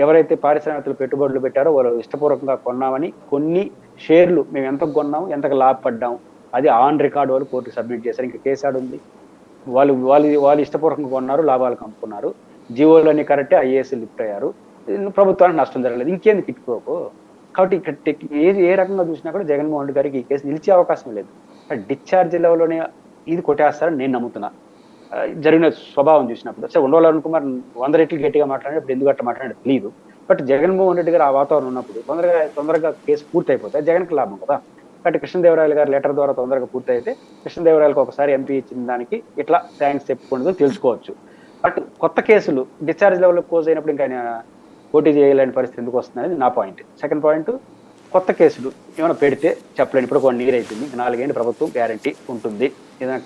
ఎవరైతే పారిశ్రామికలు పెట్టుబడులు పెట్టారో వాళ్ళు ఇష్టపూర్వకంగా కొన్నామని, కొన్ని షేర్లు మేము ఎంతకు కొన్నాము, ఎంతకు లాభపడ్డాము, అది ఆన్ రికార్డ్ వాళ్ళు కోర్టుకు సబ్మిట్ చేశారు. ఇంకా కేసు ఆడుంది. వాళ్ళు ఇష్టపూర్వకంగా కొన్నారు, లాభాలు కమ్ముకున్నారు, జీవోలన్నీ కరెక్టే, ఐఏఎస్ లిఫ్ట్ అయ్యారు, ప్రభుత్వానికి నష్టం జరగలేదు, ఇంకేంది కిట్టుకోకు. కాబట్టి ఇక్కడ ఏ రకంగా చూసినా కూడా జగన్మోహన్ రెడ్డి గారికి ఈ కేసు నిలిచే అవకాశం లేదు. డిశ్చార్జ్ లెవెల్లోనే ఇది కొట్టేస్తారని నేను నమ్ముతున్నా. జరిగిన స్వభావం చూసినప్పుడు సరే ఉండవల్లి కుమార్ 100 రెట్లు గట్టిగా మాట్లాడినప్పుడు ఎందుకు అట్లా మాట్లాడే తెలియదు. బట్ జగన్మోహన్ రెడ్డి గారు ఆ వాతావరణం ఉన్నప్పుడు తొందరగా కేసు పూర్తి అయిపోతే జగన్కి లాభం కదా. కాబట్టి కృష్ణదేవరాయలు గారు లెటర్ ద్వారా తొందరగా పూర్తి అయితే కృష్ణదేవరాయలకు ఒకసారి ఎంపీ ఇచ్చిన దానికి ఇట్లా థ్యాంక్స్ చెప్పుకుంటూ తెలుసుకోవచ్చు. బట్ కొత్త కేసులు డిశ్చార్జ్ లెవెల్లో క్లోజ్ అయినప్పుడు ఇంకా ఆయన పోటీ చేయలేని పరిస్థితి ఎందుకు వస్తుంది నా పాయింట్. సెకండ్ పాయింట్, కొత్త కేసులు ఏమైనా పెడితే చెప్పలేని. ఇప్పుడు 1 ఇయర్ అయిపోయింది, 4 ఏళ్ళు ప్రభుత్వం గ్యారంటీ ఉంటుంది, ఏదైనా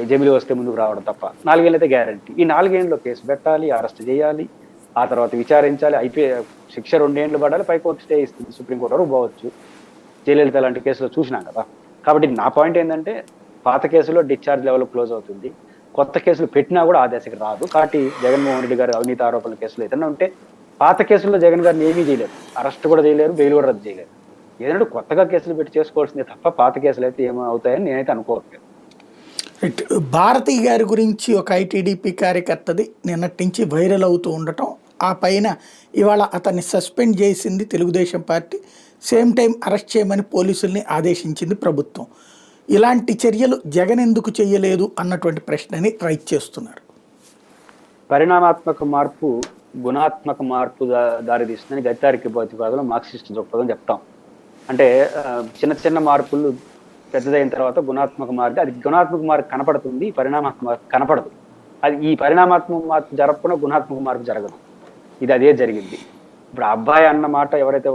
జమిలి వస్తే ముందుకు రావడం తప్ప 4 ఏళ్ళు అయితే గ్యారంటీ. ఈ 4 ఏళ్ళలో కేసు పెట్టాలి, అరెస్ట్ చేయాలి, ఆ తర్వాత విచారించాలి, శిక్ష 2 ఏళ్ళు పడాలి, పైకోర్టు స్టే ఇస్తుంది, సుప్రీంకోర్టు వరకు పోవచ్చు. జయలలిత లాంటి కేసులో చూసినాం కదా. కాబట్టి నా పాయింట్ ఏంటంటే పాత కేసులో డిశ్చార్జ్ లెవెల్ క్లోజ్ అవుతుంది, కొత్త కేసులు పెట్టినా కూడా ఆ దశకి రాదు. కాబట్టి జగన్మోహన్ రెడ్డి గారు అవినీతి ఆరోపణల కేసులు ఏదైనా ఉంటే పాత కేసుల్లో జగన్ గారిని ఏమీ చేయలేరు, అరెస్ట్ కూడా చేయలేరు, బెయిల్ కూడా రద్దు చేయలేరు. ఏదంటే కొత్తగా కేసులు పెట్టి చేసుకోవాల్సిందే తప్ప పాత కేసులు అయితే ఏమవుతాయని నేనైతే అనుకోవట్లేదు. భారతి గారి గురించి ఒక ఐటీడీపీ కార్యకర్తది నిన్నటి నుంచి వైరల్ అవుతూ ఉండటం, ఆ పైన ఇవాళ అతన్ని సస్పెండ్ చేసింది Telugu Desam party, same time arrest చేయమని పోలీసుల్ని ఆదేశించింది ప్రభుత్వం. ఇలాంటి చర్యలు జగన్ ఎందుకు చేయలేదు అన్నటువంటి ప్రశ్నని రైట్ చేస్తున్నారు. పరిణామాత్మక మార్పు గుణాత్మక మార్పు దారితీస్తుందని గత్తారికి భౌతికవాదంలో మార్క్సిస్ట్ దృక్పథం చెప్తాం. అంటే చిన్న చిన్న మార్పులు పెద్దదైన తర్వాత గుణాత్మక మార్పు, అది గుణాత్మక మార్పు కనపడుతుంది, పరిణామాత్మక మార్పు కనపడదు. అది ఈ పరిణామాత్మక మార్పు జరగకుండా గుణాత్మక మార్పు జరగదు. ఇది అదే జరిగింది. ఇప్పుడు అబ్బాయి అన్న మాట ఎవరైతే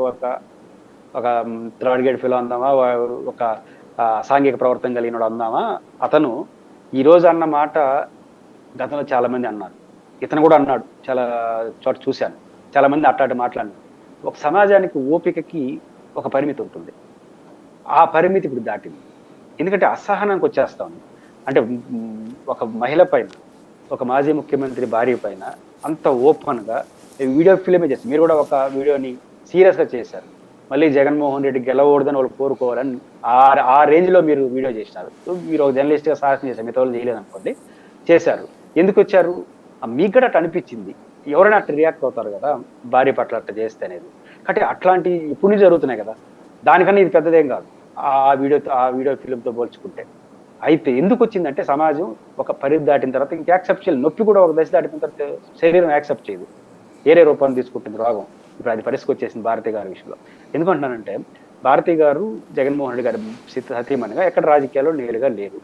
ఒక థర్డ్ గ్రేడ్ ఫెలో అందామా, ఒక అసాంఘిక ప్రవర్తన కలిగినడు అందామా, అతను ఈరోజు అన్న మాట గతంలో చాలా మంది అన్నారు, ఇతను కూడా అన్నాడు, చాలా చోట చూశాను, చాలా మంది అట్లాంటి మాట్లాడినారు. ఒక సమాజానికి ఓపికకి ఒక పరిమితి ఉంటుంది, ఆ పరిమితి ఇప్పుడు దాటింది. ఎందుకంటే అసహనానికి వచ్చేస్తా ఉంది. అంటే ఒక మహిళ పైన, ఒక మాజీ ముఖ్యమంత్రి భార్య పైన అంత ఓపెన్గా వీడియో ఫిల్మే చేస్తారు. మీరు కూడా ఒక వీడియోని సీరియస్గా చేశారు, మళ్ళీ జగన్మోహన్ రెడ్డి గెలవకూడదని వాళ్ళు కోరుకోవాలని ఆ రేంజ్లో మీరు వీడియో చేసినారు. మీరు ఒక జర్నలిస్ట్గా సాహసం చేశారు, మిగతా వాళ్ళు చేయలేదు అనుకోండి, చేశారు. ఎందుకు వచ్చారు? మీకు కూడా అట్లా అనిపించింది, ఎవరైనా అట్లా రియాక్ట్ అవుతారు కదా భార్య పట్ల అట్లా చేస్తే అనేది. కాబట్టి అట్లాంటి ఇప్పుడు జరుగుతున్నాయి కదా, దానికన్నా ఇది పెద్దదేం కాదు ఆ వీడియో ఫిల్మ్తో పోల్చుకుంటే. అయితే ఎందుకు వచ్చిందంటే సమాజం ఒక పరిధి దాటిన తర్వాత ఇంకా యాక్సెప్ట్ చేయాలి. నొప్పి కూడా ఒక దశ దాటిన తర్వాత శరీరం యాక్సెప్ట్ చేయదు, వేరే రూపాన్ని తీసుకుంటుంది రోగం. ఇప్పుడు అది పరిస్థితి వచ్చేసింది భారతి గారి విషయంలో. ఎందుకంటున్నానంటే భారతి గారు జగన్మోహన్ రెడ్డి గారి సతీమణిగా ఎక్కడ రాజకీయాల్లో నేరుగా లేరు,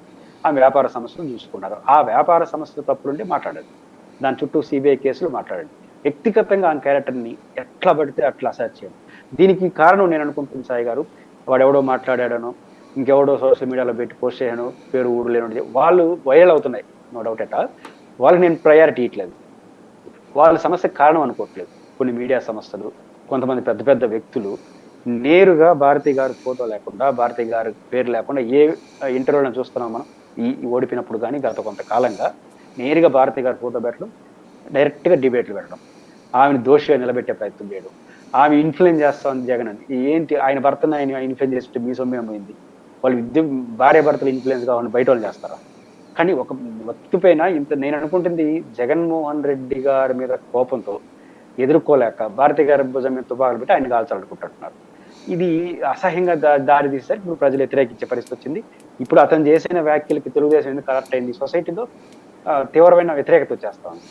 ఆ వ్యాపార సమస్యలు చూసుకున్నారు. ఆ వ్యాపార సమస్యలు తప్పులుంటే మాట్లాడండి, దాని చుట్టూ సిబిఐ కేసులు మాట్లాడండి. వ్యక్తిగతంగా ఆ క్యారెక్టర్ని ఎట్లా పడితే అట్లా అసర్ట్ చేయండి. దీనికి కారణం నేను అనుకుంటున్నాను సాయి గారు, వాడెవడో మాట్లాడాడనో, ఇంకెవడో సోషల్ మీడియాలో పెట్టి పోస్ట్ చేయను, పేరు ఊరు లేను, వాళ్ళు వైరల్ అవుతున్నాయి, నో డౌట్ ఎట్ ఆల్. వాళ్ళకి నేను ప్రయారిటీ ఇట్లేదు, వాళ్ళ సమస్యకు కారణం అనుకోవట్లేదు. కొన్ని మీడియా సంస్థలు, కొంతమంది పెద్ద పెద్ద వ్యక్తులు నేరుగా భారతి గారి ఫోటో లేకుండా, భారతి గారి పేరు లేకుండా ఏ ఇంటర్వ్యూలను చూస్తున్నాం మనం ఈ ఓడిపోయినప్పుడు కానీ గత కొంతకాలంగా నేరుగా భారతి గారి ఫోటో పెట్టడం, డైరెక్ట్గా డిబేట్లు పెట్టడం, ఆమెను దోషిగా నిలబెట్టే ప్రయత్నం చేయడం, ఆమె ఇన్ఫ్లుయెన్స్ చేస్తా ఉంది జగన్ అని. ఏంటి ఆయన భర్తను ఆయన ఇన్ఫ్లుయెన్స్ చేస్తుంటే మీ సొమ్మే అయింది, వాళ్ళు భార్య భర్తలు ఇన్ఫ్లుయెన్స్ కావాలని బయట వాళ్ళు చేస్తారా? కానీ ఒక వ్యక్తి పైన ఇంత, నేను అనుకుంటుంది జగన్మోహన్ రెడ్డి గారి మీద కోపంతో ఎదుర్కోలేక భారతి గారి భుజం మీద తుపాకులు పెట్టి ఆయన కాల్చాలనుకుంటున్నారు. ఇది అసహ్యంగా దారి తీసేసరికి ఇప్పుడు ప్రజలు వ్యతిరేకించే పరిస్థితి వచ్చింది. ఇప్పుడు అతను చేసిన వ్యాఖ్యలకి తెలుగుదేశం ఎందుకు కరెక్ట్ అయింది, సొసైటీలో తీవ్రమైన వ్యతిరేకత వచ్చేస్తా ఉంది.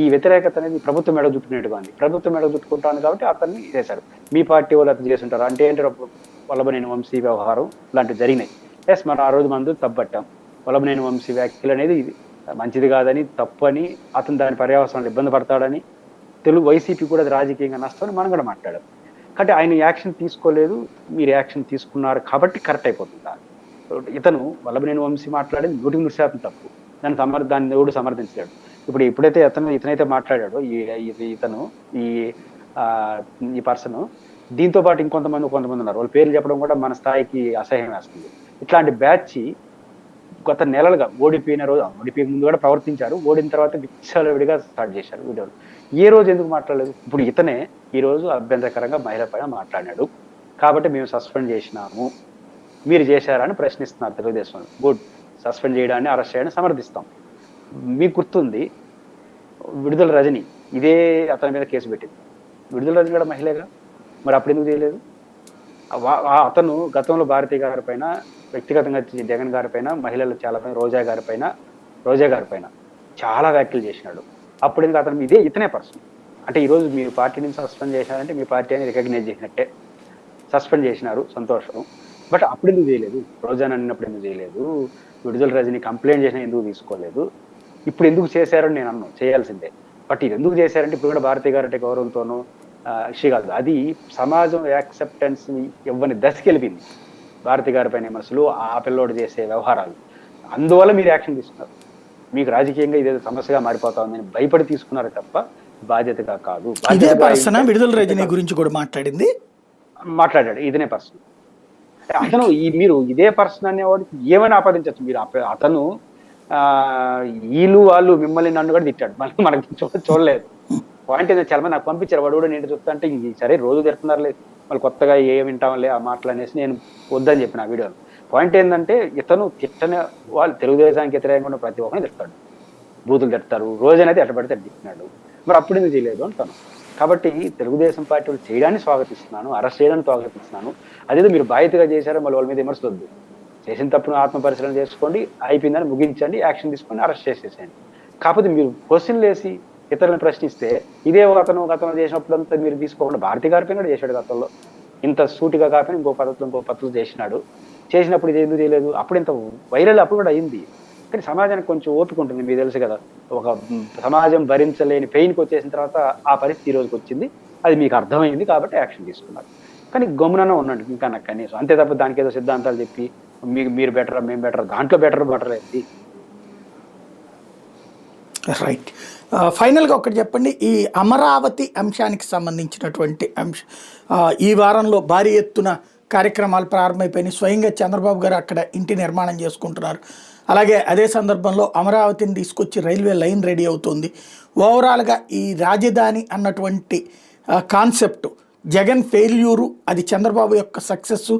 ఈ వ్యతిరేకత అనేది ప్రభుత్వం మెడ చుట్టుకునేట్టుగా ఉంది. ప్రభుత్వం మెడ చుట్టుకుంటాను కాబట్టి అతన్ని చేశారు. మీ పార్టీ వాళ్ళు అతను చేసి ఉంటారు అంటే ఏంటి, వల్లభనేని వంశీ వ్యవహారం లాంటివి జరిగినాయి. ఎస్, మనం ఆ రోజు మందు తప్పట్టాం. వల్లభనేని వంశీ వ్యాఖ్యలు అనేది ఇది మంచిది కాదని, తప్పని, అతను దాని పర్యావసనాలు ఇబ్బంది పడతాడని, వైసీపీ కూడా అది రాజకీయంగా నష్టమని మనం కూడా మాట్లాడాం. కాబట్టి ఆయన యాక్షన్ తీసుకోలేదు, మీరు యాక్షన్ తీసుకున్నారు కాబట్టి కరెక్ట్ అయిపోతుందా? ఇతను వల్లభనేని వంశీ మాట్లాడేది 100% తప్పు, దాన్ని ఎవడు సమర్థించలేడు. ఇప్పుడు ఎప్పుడైతే ఇతనైతే మాట్లాడాడో ఇతను ఈ పర్సన్, దీంతో పాటు కొంతమంది ఉన్నారు, వాళ్ళ పేర్లు చెప్పడం కూడా మన స్థాయికి అసహ్యం వేస్తుంది. ఇట్లాంటి బ్యాచ్ గత నెలలుగా ఓడిపోయే ముందు కూడా ప్రవర్తించారు, ఓడిన తర్వాత విచ్చలవిడిగా స్టార్ట్ చేశారు వీడియోలు. ఏ రోజు ఎందుకు మాట్లాడలేదు? ఇప్పుడు ఇతనే ఈ రోజు అభ్యంతరకరంగా మహిళ పైన మాట్లాడాడు కాబట్టి మేము సస్పెండ్ చేసినాము, మీరు చేశారని ప్రశ్నిస్తున్నారు తెలుగుదేశం. గుడ్, సస్పెండ్ చేయడాన్ని, అరెస్ట్ చేయడాన్ని సమర్థిస్తాం. మీకు గుర్తుంది విడుదల రజని ఇదే అతని మీద కేసు పెట్టింది. విడుదల రజని కూడా మహిళగా, మరి అప్పుడు ఎందుకు చేయలేదు? అతను గతంలో భారతి గారి పైన, వ్యక్తిగతంగా జగన్ గారి పైన, మహిళలు చాలా పైన, రోజా గారి పైన చాలా వ్యాఖ్యలు చేసినాడు. అప్పుడు ఎందుకు అతను ఇతనే పర్సన్. అంటే ఈ రోజు మీరు పార్టీ నుంచి సస్పెండ్ చేశారంటే మీ పార్టీ అని రికగ్నైజ్ చేసినట్టే. సస్పెండ్ చేసినారు, సంతోషం. బట్ అప్పుడు ఎందుకు చేయలేదు? రోజా అన్నప్పుడు ఎందుకు చేయలేదు? విడుదల రజని కంప్లైంట్ చేసినా ఎందుకు తీసుకోలేదు? ఇప్పుడు ఎందుకు చేశారని నేను అన్నాను, చేయాల్సిందే. బట్ ఇది ఎందుకు చేశారంటే ఇప్పుడు కూడా భారతి గారు అంటే గౌరవంతోనూ ఇష్యూ కాదు, అది సమాజం యాక్సెప్టెన్స్ ని ఇవ్వని దశకి వెళ్ళింది. భారతి గారి పైన విమర్శలు, ఆ పిల్లోడు చేసే వ్యవహారాలు, అందువల్ల మీరు యాక్షన్ తీసుకున్నారు. మీకు రాజకీయంగా ఇదేదో సమస్యగా మారిపోతా ఉందని భయపడి తీసుకున్నారు తప్ప బాధ్యతగా కాదు. విడుదల రజనీ గురించి కూడా మాట్లాడాడు, ఇదనే పర్సన్. అతను మీరు ఇదే పర్సన్ అనేవాడికి ఏమైనా ఆపాదించవచ్చు మీరు. అతను వీళ్ళు వాళ్ళు మిమ్మల్ని నన్ను కూడా తిట్టాడు, మళ్ళీ మనకి చూడలేదు. పాయింట్ ఏంటంటే చాలా మంది నాకు పంపించారు, వాడు కూడా నేను చెప్తా అంటే సరే రోజు తిడుతున్నారులే, మళ్ళీ కొత్తగా ఏం వింటాంలే ఆ మాటలు అనేసి నేను వద్దని చెప్పిన ఆ వీడియోలో. పాయింట్ ఏంటంటే ఇతను తిట్టని వాళ్ళు తెలుగుదేశానికి వ్యతిరేకంగా ప్రతి ఒక్కరిని తిడతాడు, బూతులు తిడతారు. రోజైనైతే ఎట్ట పడితే తిట్టినాడు, మరి అప్పుడు ఎందుకు చేయలేదు అంటాను. కాబట్టి తెలుగుదేశం పార్టీ వాళ్ళు చేయడాన్ని స్వాగతిస్తున్నాను, అరెస్ట్ చేయడానికి స్వాగతిస్తున్నాను. అదేదో మీరు బాధ్యతగా చేశారో మళ్ళీ వాళ్ళ మీద విమర్శలొద్దు. చేసిన తప్పును ఆత్మ పరిశీలన చేసుకోండి, అయిపోయిందని ముగించండి, యాక్షన్ తీసుకొని అరెస్ట్ చేసేసేయండి. కాకపోతే మీరు క్వశ్చన్లు వేసి ఇతరులను ప్రశ్నిస్తే ఇదే గతంలో చేసినప్పుడంతా మీరు తీసుకోకుండా భారతి గారి పైన కూడా చేశాడు. గతంలో ఇంత సూటిగా కాకపోయినా ఇంకో పద్ధతులు చేసినాడు. చేసినప్పుడు ఇది ఎందుకు చేయలేదు? అప్పుడు ఇంత వైరల్ అప్పుడు కూడా అయింది. కానీ సమాజానికి కొంచెం ఓపిక ఉంటుంది, మీకు తెలుసు కదా. ఒక సమాజం భరించలేని పెయిన్కి వచ్చేసిన తర్వాత ఆ పరిస్థితి ఈ రోజుకి వచ్చింది, అది మీకు అర్థమైంది కాబట్టి యాక్షన్ తీసుకున్నారు. కానీ గమ్మున ఉన్నాడు ఇంకా నాకు కనీసం, అంతే తప్ప దానికి ఏదో సిద్ధాంతాలు చెప్పి మీరు బెటర్ మేము బెటర్, దాంట్లో బెటర్ ఏంటి? రైట్. ఫైనల్గా ఒకటి చెప్పండి, ఈ అమరావతి అంశానికి సంబంధించినటువంటి ఈ వారంలో భారీ ఎత్తున కార్యక్రమాలు ప్రారంభమైపోయినాయి. స్వయంగా చంద్రబాబు గారు అక్కడ ఇంటి నిర్మాణం చేసుకుంటున్నారు. అలాగే అదే సందర్భంలో అమరావతిని తీసుకొచ్చి రైల్వే లైన్ రెడీ అవుతుంది. ఓవరాల్గా ఈ రాజధాని అన్నటువంటి కాన్సెప్ట్ జగన్ ఫెయిల్యూరు, అది చంద్రబాబు యొక్క సక్సెస్.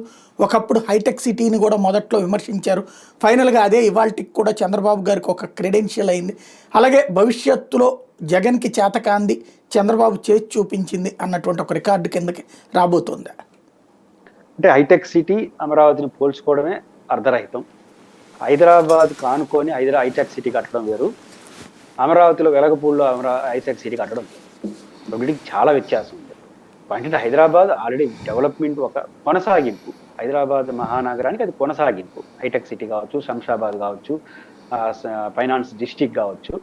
ఒకప్పుడు హైటెక్ సిటీని కూడా మొదట్లో విమర్శించారు, ఫైనల్గా అదే ఇవాళకి కూడా చంద్రబాబు గారికి ఒక క్రెడెన్షియల్ అయింది. అలాగే భవిష్యత్తులో జగన్కి చేతకాంది చంద్రబాబు చేసి చూపించింది అన్నటువంటి ఒక రికార్డు కిందకి రాబోతుంది. అంటే హైటెక్ సిటీ అమరావతిని పోల్చుకోవడమే అర్ధరహితం. హైదరాబాద్ కానుకొని హైటెక్ సిటీ కట్టడం వేరు, అమరావతిలో వెలగపూడిలో హైటెక్ సిటీ కట్టడం రెండింటికి చాలా వ్యత్యాసం ఉంది. అంటే హైదరాబాద్ ఆల్రెడీ డెవలప్మెంట్ ఒక కొనసాగింపు, హైదరాబాద్ మహానగరానికి అది కొనసాగింపు. హైటెక్ సిటీ కావచ్చు, శంషాబాద్ కావచ్చు, ఫైనాన్స్ డిస్టిక్ కావచ్చు.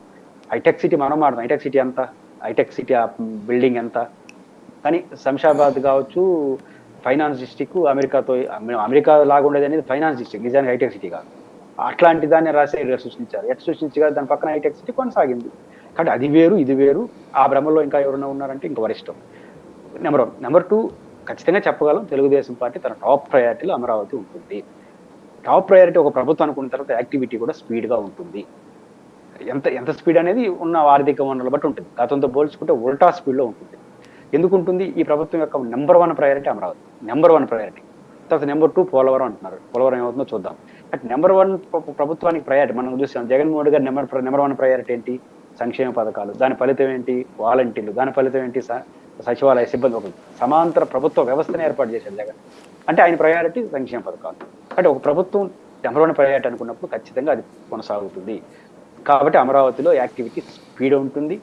హైటెక్ సిటీ మనం మాట్లాడదాం, హైటెక్ సిటీ ఎంత, హైటెక్ సిటీ ఆ బిల్డింగ్ ఎంత. కానీ శంషాబాద్ కావచ్చు, ఫైనాన్స్ డిస్టిక్, అమెరికా లాగా ఉండేది అనేది ఫైనాన్స్ డిస్టిక్, నిజానికి హైటెక్ సిటీ కాదు. అట్లాంటి దాన్ని సృష్టించారు. సృష్టించగా దాని పక్కన హైటెక్ సిటీ కొనసాగింది. కాబట్టి అది వేరు ఇది వేరు. ఆ భ్రమలో ఇంకా ఎవరైనా ఉన్నారంటే ఇంకా వరిష్టం. నెంబర్ 1. నెంబర్ 2, ఖచ్చితంగా చెప్పగలం, తెలుగుదేశం పార్టీ తన టాప్ ప్రయారిటీలో అమరావతి ఉంటుంది. టాప్ ప్రయారిటీ ఒక ప్రభుత్వం అనుకున్న తర్వాత యాక్టివిటీ కూడా స్పీడ్గా ఉంటుంది. ఎంత స్పీడ్ అనేది ఉన్న ఆర్థిక వనరులు బట్టి ఉంటుంది. గతంతో పోల్చుకుంటే ఉల్టా స్పీడ్లో ఉంటుంది. ఎందుకు ఉంటుంది? ఈ ప్రభుత్వం యొక్క number 1 priority Amaravati, number 1 priority. తర్వాత నెంబర్ 2 పోలవరం అంటున్నారు. పోలవరం ఏమవుతుందో చూద్దాం. బట్ నెంబర్ 1 ప్రభుత్వానికి ప్రయారిటీ మనం చూసాం. జగన్మోహన్ గారి నెంబర్ 1 ప్రయారిటీ ఏంటి? సంక్షేమ పథకాలు. దాని ఫలితం ఏంటి? వాలంటీర్లు. దాని ఫలితం ఏంటి? సచివాలయ సిబ్బంది. ఒక సమాంతర ప్రభుత్వ వ్యవస్థను ఏర్పాటు చేశారు జగన్. అంటే ఆయన ప్రయారిటీ సంక్షేమ పథకాలు. అంటే ఒక ప్రభుత్వం నెంబర్ 1 ప్రయారిటీ అనుకున్నప్పుడు ఖచ్చితంగా అది కొనసాగుతుంది. కాబట్టి అమరావతిలో యాక్టివిటీ స్పీడ్ ఉంటుంది,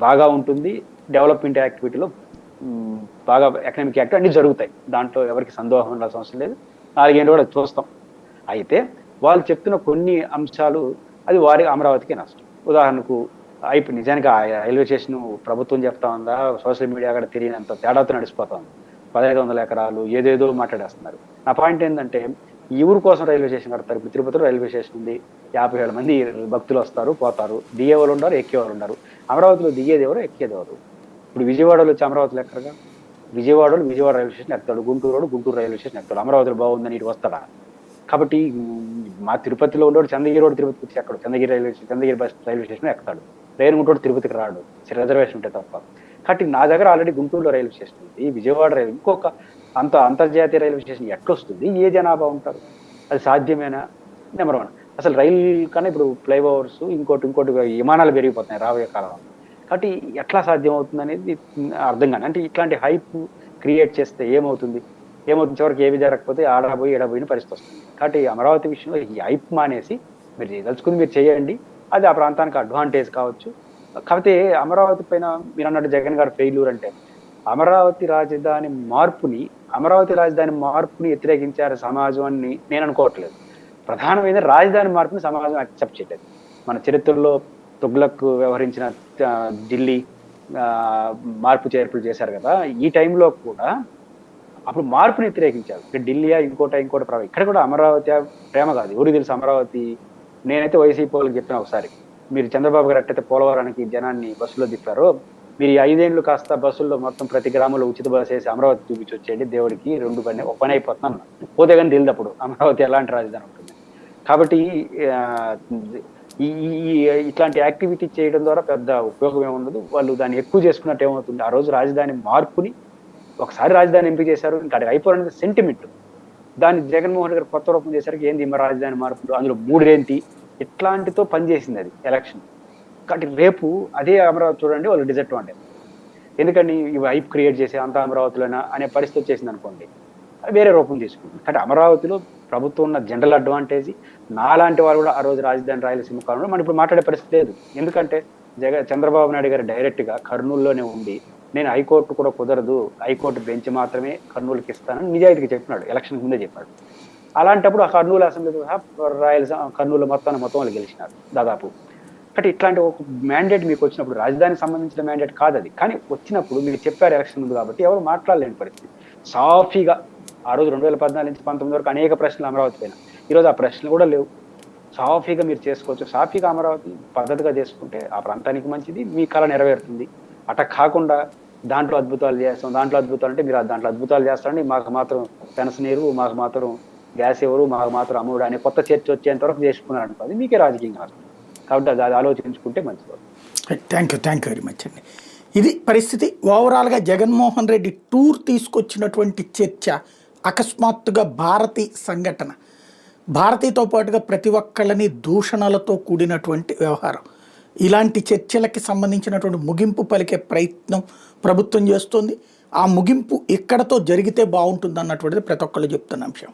బాగా ఉంటుంది. డెవలప్మెంట్ యాక్టివిటీలో బాగా ఎకనామిక్ యాక్టివిటీ అన్ని జరుగుతాయి. దాంట్లో ఎవరికి సందేహం ఉండాల్సిన అవసరం లేదు. 4 ఏళ్ళు కూడా చూస్తాం. అయితే వాళ్ళు చెప్తున్న కొన్ని అంశాలు అది వారి అమరావతికి నష్టం. ఉదాహరణకు నిజానికి ఆ రైల్వే స్టేషన్ ప్రభుత్వం చెప్తా ఉందా, సోషల్ మీడియా కూడా తెలియనంత తేడాతో నడిచిపోతా ఉంది. 1500 ఎకరాలు ఏదేదో మాట్లాడేస్తున్నారు. నా పాయింట్ ఏంటంటే, ఈ ఊరు కోసం రైల్వే స్టేషన్ కడతారు. ఇప్పుడు తిరుపతిలో రైల్వే స్టేషన్ ఉంది, 50,000 మంది భక్తులు వస్తారు పోతారు, దిగే వాళ్ళు ఉన్నారు, ఎక్కే వాళ్ళు ఉన్నారు. అమరావతిలో దిగేది ఎవరు, ఎక్కేది ఎవరు? ఇప్పుడు విజయవాడలో వచ్చి అమరావతిలో ఎక్కడగా, విజయవాడ రైల్వే స్టేషన్ ఎక్కుతాడు, గుంటూరు రైల్వే స్టేషన్ ఎక్కుతాడు. అమరావతిలో బాగుందని ఇటు వస్తాడా? కాబట్టి మా తిరుపతిలో ఉండేవాడు చంద్రగిరి రోడ్ తిరుపతికి వచ్చి ఎక్కడు, చంద్రగిరి బస్ రైల్వే స్టేషన్ ఎక్కుతాడు. రేణుగుంటోడు తిరుపతికి రాడు, రిజర్వేషన్ ఉంటే తప్ప. కాబట్టి నా దగ్గర ఆల్రెడీ గుంటూరులో రైల్వే స్టేషన్ ఉంది, విజయవాడ ఇంకొక అంతర్జాతీయ రైల్వే స్టేషన్ ఎట్లొస్తుంది? ఏ జనాభా ఉంటారు? అది సాధ్యమేనా? నెంబర్ 1. అసలు రైలు కన్నా ఇప్పుడు ఫ్లైఓవర్స్ ఇంకోటి విమానాలు పెరిగిపోతున్నాయి రాబోయే కాలంలో. కాబట్టి ఎట్లా సాధ్యం అవుతుంది అనేది అర్థం కాని. అంటే ఇట్లాంటి హైప్ క్రియేట్ చేస్తే ఏమవుతుంది చివరికి ఏమి జరగకపోతే ఆడబోయి ఎడబోయిన పరిస్థితి వస్తుంది. కాబట్టి అమరావతి విషయంలో ఈ హైప్ మానేసి మీరు చేయదలుచుకుంది మీరు చేయండి, అది ఆ ప్రాంతానికి అడ్వాంటేజ్ కావచ్చు. కాకపోతే అమరావతి పైన మీరు అన్నట్టు జగన్ గారు ఫెయిల్యూర్ అంటే అమరావతి రాజధాని మార్పుని వ్యతిరేకించారు సమాజం అని నేను అనుకోవట్లేదు. ప్రధానమైన రాజధాని మార్పుని సమాజం యాక్సెప్ట్ చేయలేదు. మన చరిత్రలో తుగ్లక్ వ్యవహరించిన ఢిల్లీ మార్పు చేర్పులు చేశారు కదా, ఈ టైంలో కూడా అప్పుడు మార్పుని వ్యతిరేకించారు. ఢిల్లీయా ఇంకోట ఇక్కడ కూడా అమరావతి ప్రేమ కాదు, ఎవరికి తెలుసు అమరావతి. నేనైతే వైసీపీ వాళ్ళకి చెప్పిన ఒకసారి, మీరు చంద్రబాబు గారు ఎట్టయితే పోలవరానికి జనాన్ని బస్సులో తిప్పారో, మీరు ఈ 5 ఏళ్ళు కాస్త బస్సుల్లో మొత్తం ప్రతి గ్రామంలో ఉచిత బస్సు వేసి అమరావతి చూపించి వచ్చేయండి, దేవుడికి 2 ఒక పని అయిపోతున్నాను. పోతే కానీ తెలియదు అప్పుడు అమరావతి ఎలాంటి రాజధాని ఉంటుంది. కాబట్టి ఇట్లాంటి యాక్టివిటీ చేయడం ద్వారా పెద్ద ఉపయోగం ఏముండదు. వాళ్ళు దాన్ని ఎక్కువ చేసుకున్నట్టు ఏమవుతుంది, ఆ రోజు రాజధాని మార్పుని ఒకసారి రాజధాని ఎంపిక చేశారు, ఇంకా అది అయిపోయిన సెంటిమెంట్. దాన్ని జగన్మోహన్ గారు కొత్త రూపం చేశారు, ఏంది మా రాజధాని మార్పులు, అందులో 3 ఏంటి, ఇట్లాంటితో పనిచేసింది అది ఎలక్షన్. కాబట్టి రేపు అదే అమరావతి చూడండి, వాళ్ళు డిసడ్వాంటేజ్. ఎందుకని ఇవి హైప్ క్రియేట్ చేసి అంత అమరావతిలోనా అనే పరిస్థితి వచ్చేసింది అనుకోండి, వేరే రూపం తీసుకుంటుంది. కాబట్టి అమరావతిలో ప్రభుత్వం ఉన్న జనరల్ అడ్వాంటేజ్, నాలాంటి వాళ్ళు కూడా ఆ రోజు రాజధాని రాయలసీమ కాలంలో మనం ఇప్పుడు మాట్లాడే పరిస్థితి లేదు. ఎందుకంటే చంద్రబాబు నాయుడు గారు డైరెక్ట్ గా కర్నూలులోనే ఉండి, నేను హైకోర్టు కూడా కుదరదు, హైకోర్టు బెంచ్ మాత్రమే కర్నూలుకి ఇస్తానని నిజాయితీగా చెప్పినాడు, ఎలక్షన్ ముందే చెప్పాడు. అలాంటప్పుడు ఆ కర్నూలు అసెంబ్లీ రాయలసీమ కర్నూలు మొత్తం వాళ్ళు గెలిచినారు దాదాపు. కాబట్టి ఇట్లాంటి ఒక మ్యాండేట్ మీకు వచ్చినప్పుడు రాజధానికి సంబంధించిన మ్యాండేట్ కాదు అది, కానీ వచ్చినప్పుడు మీరు చెప్పారు ఎలక్షన్ ముందు కాబట్టి ఎవరు మాట్లాడలేని పరిస్థితి. సాఫీగా ఆ రోజు 2014 నుంచి 19 వరకు అనేక ప్రశ్నలు అమరావతి పైన, ఈరోజు ఆ ప్రశ్నలు కూడా లేవు. సాఫీగా మీరు చేసుకోవచ్చు. సాఫీగా అమరావతి పద్ధతిగా చేసుకుంటే ఆ ప్రాంతానికి మంచిది, మీ కళ నెరవేరుతుంది. అట కాకుండా దాంట్లో అద్భుతాలు చేస్తాం, దాంట్లో అద్భుతాలు అంటే మీరు దాంట్లో అద్భుతాలు చేస్తారండి, మాకు మాత్రం పెన్షన్ నీరు, మాకు మాత్రం గ్యాస్ ఎవరు, మాకు మాత్రం అమ్ముడు అనే కొత్త చర్చ వచ్చేంత వరకు చేసుకున్నారంట, అది మీకే రాజకీయం కాదు. కాబట్టి అది ఆలోచించుకుంటే మంచిది. థ్యాంక్ యూ వెరీ మచ్ అండి. ఇది పరిస్థితి. ఓవరాల్గా జగన్మోహన్ రెడ్డి టూర్ తీసుకొచ్చినటువంటి చర్చ అకస్మాత్తుగా భారతీ సంఘటన, భారతీతో పాటుగా ప్రతి ఒక్కళ్ళని దూషణలతో కూడినటువంటి వ్యవహారం, ఇలాంటి చర్చలకి సంబంధించినటువంటి ముగింపు పలికే ప్రయత్నం ప్రభుత్వం చేస్తుంది. ఆ ముగింపు ఇక్కడతో జరిగితే బాగుంటుంది అన్నటువంటిది ప్రతి ఒక్కళ్ళు చెప్తున్న అంశం.